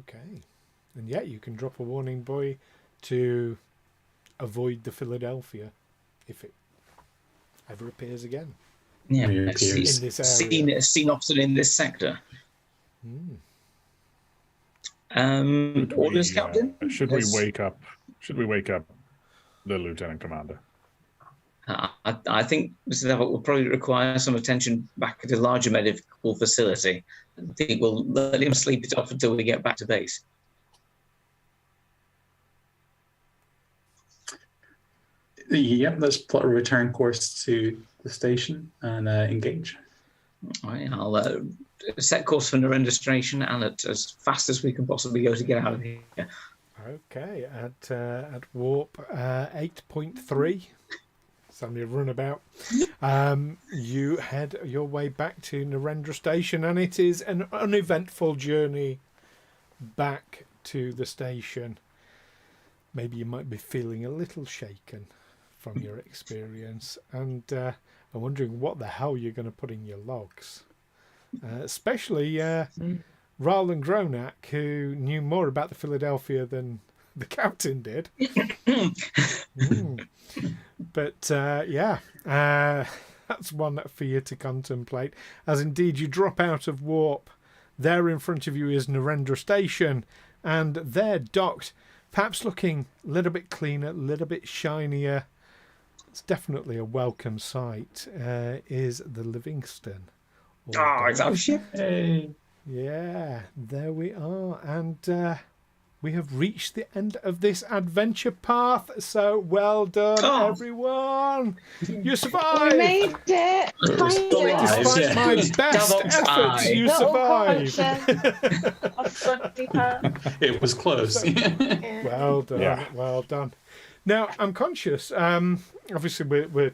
Okay. And yeah, you can drop a warning buoy to avoid the Philedlphia if it ever appears again. Yeah, in this area. Seen often in this sector. Orders, Captain? Should we wake up the Lieutenant Commander? I think Mr. Davok will probably require some attention back at a larger medical facility. I think we'll let him sleep it off until we get back to base. Yep, let's plot a return course to the station and engage. All right, I'll set course for Narendra and as fast as we can possibly go to get out of here. Okay, at warp 8.3, somebody runabout, you head your way back to Narendra Station, and it is an uneventful journey back to the station. Maybe you might be feeling a little shaken from your experience, and I'm wondering what the hell you're going to put in your logs. Especially Wraal and Gronnahk, who knew more about the Philedlphia than the captain did. But that's one for you to contemplate, as indeed you drop out of warp. There in front of you is Narendra Station, and there docked, perhaps looking a little bit cleaner, a little bit shinier. It's definitely a welcome sight, is the Livingston. It's our ship. Hey. Yeah, there we are. And we have reached the end of this adventure path. So well done, everyone. You survived. We made it. Despite my best efforts, you survived. It was close. Well done. Yeah. Well done. Now, I'm conscious, obviously, we're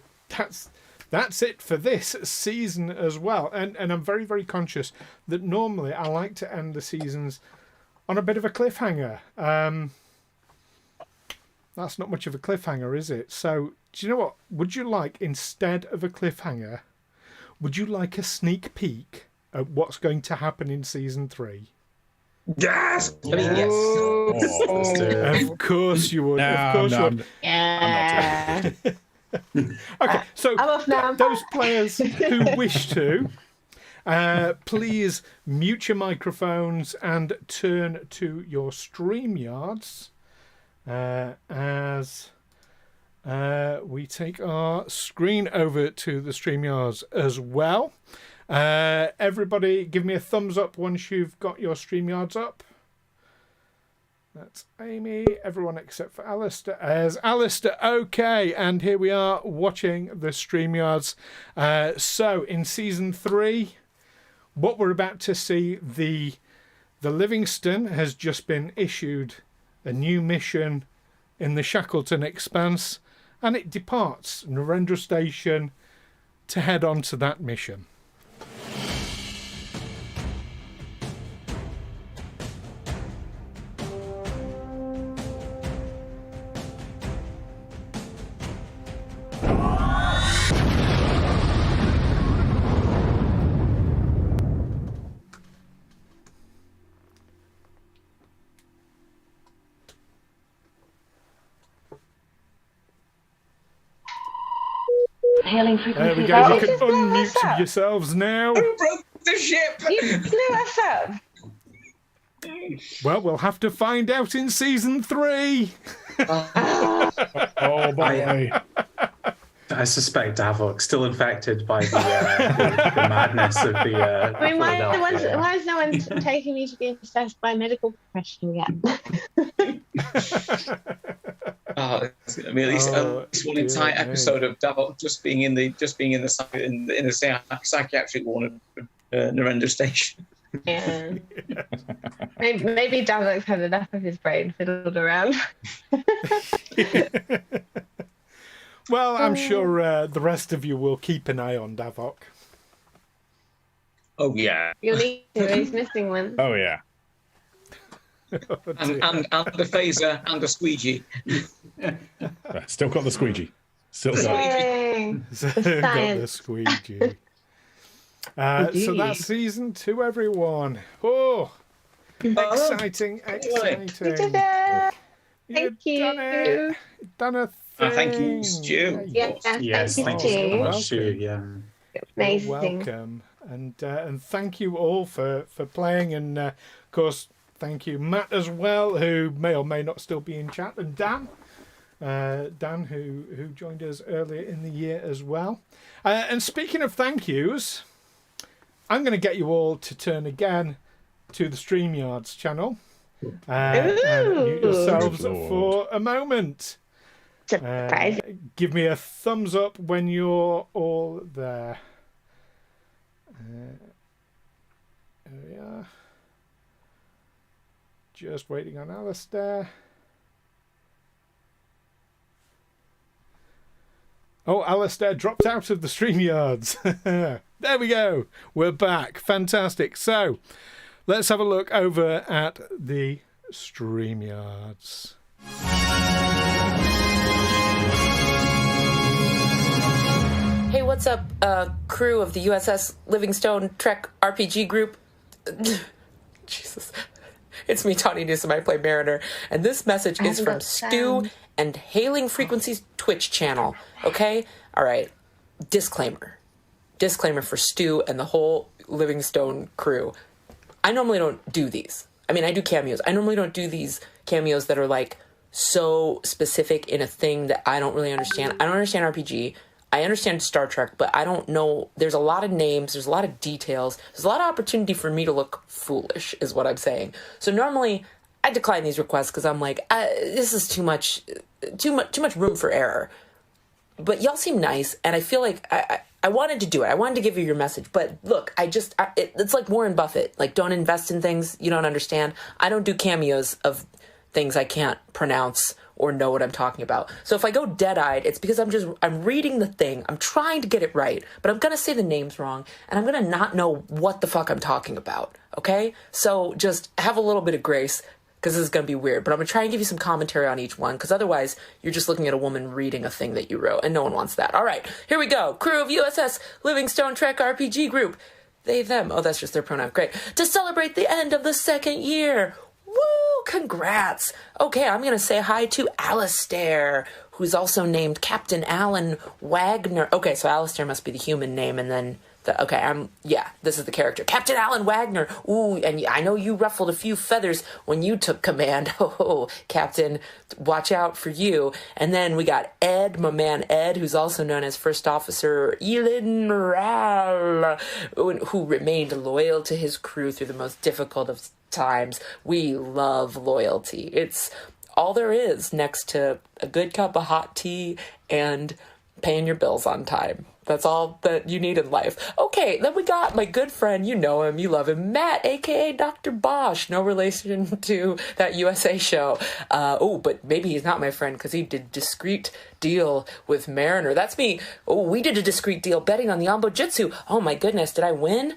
that's it for this season as well. And I'm very, very conscious that normally I like to end the seasons on a bit of a cliffhanger. That's not much of a cliffhanger, is it? So, do you know what? Would you like, instead of a cliffhanger, would you like a sneak peek at what's going to happen in season 3? Yes! I mean, yes. Of course you would. Of course you would. Yeah. Okay, so I'm off now. Those players who wish to, please mute your microphones and turn to your StreamYards as we take our screen over to the StreamYards as well. Everybody give me a thumbs up once you've got your StreamYards up. That's Amy. Everyone except for Alastair. As Alastair, okay. And here we are watching the StreamYards. So in season 3, what we're about to see, the the Livingston has just been issued a new mission in the Shackleton Expanse, and it departs Narendra Station to head on to that mission. Hailing frequency. There we go. You can unmute yourselves now. Who broke the ship? You blew us up. Well, we'll have to find out in season 3. Oh boy. I suspect Davok still infected by the madness of the. I mean, why is no one taking me to be assessed by a medical professional yet? I mean, at least one entire episode of Davok just being in the psychiatric ward of Narendra Station. Yeah. Maybe Davok's had enough of his brain fiddled around. Well, I'm sure the rest of you will keep an eye on Davok. Oh yeah. You'll need to. He's missing one. Oh yeah. And a phaser and a squeegee. Still got the squeegee. Still got it. Yay. Got the squeegee. So that's season 2, everyone. Oh, exciting, exciting. We did it. Thank you. Done it. Done a thing. Thank you, Stu. Yes, Thank you so much, Stu. Yeah. Amazing. You're welcome. And thank you all for playing. And, of course, thank you, Matt, as well, who may or may not still be in chat. And Dan. Dan, who joined us earlier in the year as well. And speaking of thank yous, I'm going to get you all to turn again to the StreamYards channel and mute yourselves for a moment. Give me a thumbs up when you're all there. There we are. Just waiting on Alastair. Oh, Alastair dropped out of the StreamYards. There we go. We're back. Fantastic. So, let's have a look over at the StreamYards. Hey, what's up, crew of the USS Livingstone Trek RPG group? Jesus. It's me, Tawny Newsom. I play Mariner. And this message is from Stu and Hailing Frequency's Twitch channel. Okay? All right. Disclaimer for Stu and the whole Livingstone crew. I normally don't do these. I mean, I do cameos. I normally don't do these cameos that are, like, so specific in a thing that I don't really understand. I don't understand RPG. I understand Star Trek, but I don't know. There's a lot of names. There's a lot of details. There's a lot of opportunity for me to look foolish, is what I'm saying. So normally, I decline these requests because I'm like, this is too much room for error. But y'all seem nice, and I feel like I wanted to do it. I wanted to give you your message. But look, it's like Warren Buffett. Like, don't invest in things you don't understand. I don't do cameos of things I can't pronounce or know what I'm talking about. So if I go dead-eyed, it's because I'm reading the thing, I'm trying to get it right, but I'm gonna say the names wrong, and I'm gonna not know what the fuck I'm talking about, okay? So just have a little bit of grace, because this is gonna be weird, but I'm gonna try and give you some commentary on each one, because otherwise, you're just looking at a woman reading a thing that you wrote, and no one wants that. All right, here we go. Crew of USS Livingstone Trek RPG Group. They, them. Oh, that's just their pronoun. Great. To celebrate the end of the 2nd year. Woo! Congrats! Okay, I'm gonna say hi to Alastair, who's also named Captain Alan Wagner. Okay, so Alastair must be the human name, and then this is the character. Captain Alan Wagner. Ooh, and I know you ruffled a few feathers when you took command. Oh, Captain, watch out for you. And then we got Ed, my man Ed, who's also known as First Officer Eelin Wraal, who remained loyal to his crew through the most difficult of times. We love loyalty. It's all there is next to a good cup of hot tea and paying your bills on time. That's all that you need in life. Okay, then we got my good friend, you know him, you love him, Matt, a.k.a. Dr. Bosh. No relation to that USA show. But maybe he's not my friend because he did discreet deal with Mariner. That's me. Oh, we did a discreet deal betting on the Ambo Jutsu. Oh my goodness, did I win?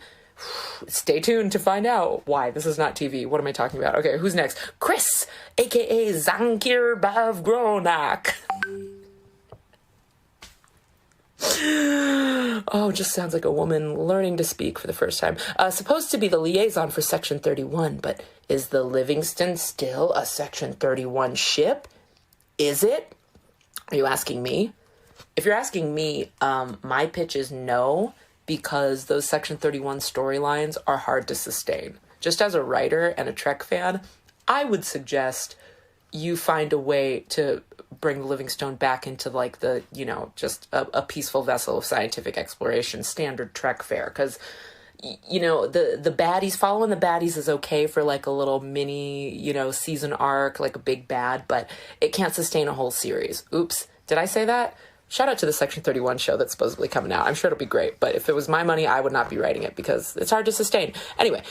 Stay tuned to find out why. This is not TV. What am I talking about? Okay, who's next? Chris, a.k.a. Zankir of Gronnahk. Oh, just sounds like a woman learning to speak for the first time. Supposed to be the liaison for Section 31, but is the Livingston still a Section 31 ship? Is it? Are you asking me? If you're asking me, my pitch is no, because those Section 31 storylines are hard to sustain. Just as a writer and a Trek fan, I would suggest you find a way to bring the Livingstone back into like the, just a peaceful vessel of scientific exploration, standard Trek fare. Because, the baddies, following the baddies is okay for like a little mini, season arc, like a big bad, but it can't sustain a whole series. Oops. Did I say that? Shout out to the Section 31 show that's supposedly coming out. I'm sure it'll be great, but if it was my money, I would not be writing it because it's hard to sustain. Anyway,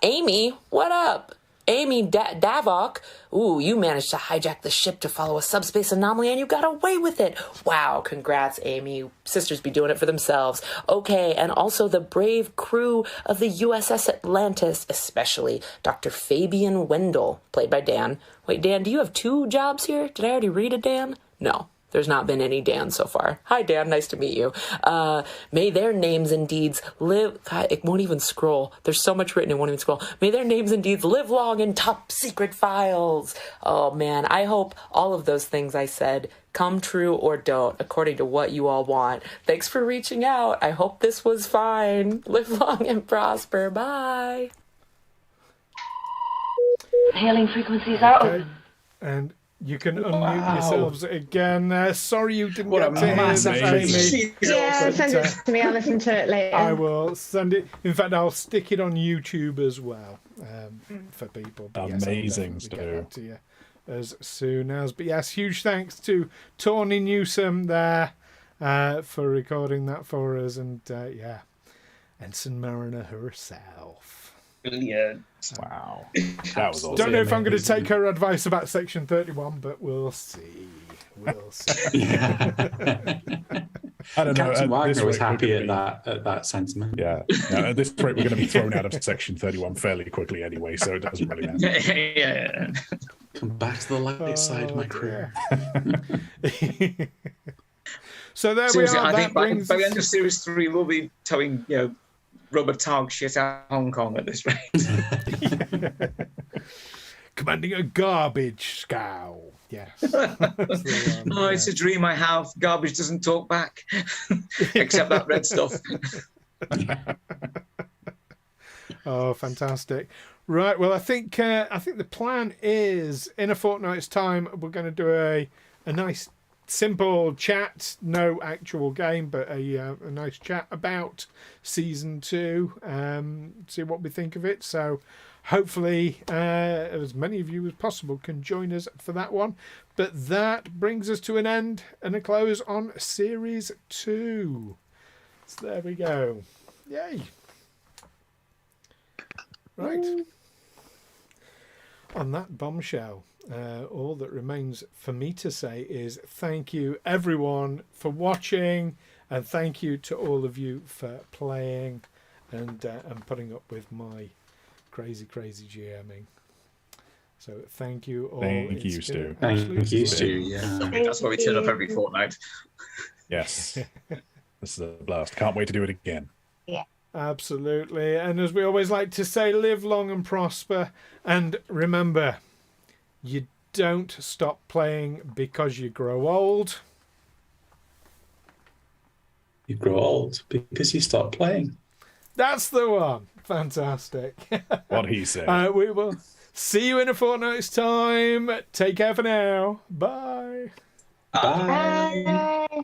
Amy, what up? Amy Davok, ooh, you managed to hijack the ship to follow a subspace anomaly and you got away with it. Wow, congrats, Amy. Sisters be doing it for themselves. Okay, and also the brave crew of the USS Atlantis, especially Dr. Fabian Wendell, played by Dan. Wait, Dan, do you have 2 jobs here? Did I already read a Dan? No. There's not been any Dan so far. Hi, Dan. Nice to meet you. May their names and deeds live... God, it won't even scroll. There's so much written, it won't even scroll. May their names and deeds live long in top secret files. Oh, man. I hope all of those things I said come true or don't, according to what you all want. Thanks for reaching out. I hope this was fine. Live long and prosper. Bye. Hailing frequencies are open. And... you can unmute yourselves again. Sorry you didn't get to hear that, Amy. Yeah, send it to me. I'll listen to it later. I will send it. In fact, I'll stick it on YouTube as well for people. But amazing yes, I'll get that to you as soon as. But yes, huge thanks to Tawny Newsome there for recording that for us. And Ensign Mariner herself. Brilliant. Wow. That was awesome. Don't know if I'm going to take her advice about Section 31, but we'll see. We'll see. I don't know. Captain Wagner was happy at that sentiment. Yeah. No, at this rate, we're going to be thrown out of Section 31 fairly quickly anyway, so it doesn't really matter. Yeah. Come back to the light side, my crew. So there Seriously, we are. I think by the end of Series 3, we'll be towing, rubber tog shit out of Hong Kong at this rate. Commanding a garbage scow. Yes. It's a dream I have. Garbage doesn't talk back, except that red stuff. Oh, fantastic. Right, well, I think the plan is in a fortnight's time, we're going to do a nice simple chat, no actual game, but a nice chat about season 2. See what we think of it. So hopefully as many of you as possible can join us for that one. But that brings us to an end and a close on series 2. So there we go. Yay. Right. On that bombshell, all that remains for me to say is thank you everyone for watching, and thank you to all of you for playing and putting up with my crazy GMing. So thank you all. Thank you, Stu. Thank you, Stu. Yeah. That's why we turn up every fortnight. Yes. This is a blast. Can't wait to do it again. Yeah. Absolutely. And as we always like to say, live long and prosper. And remember, you don't stop playing because you grow old. You grow old because you stop playing. That's the one. Fantastic. What he said. We will see you in a fortnight's time. Take care for now. Bye. Bye. Bye.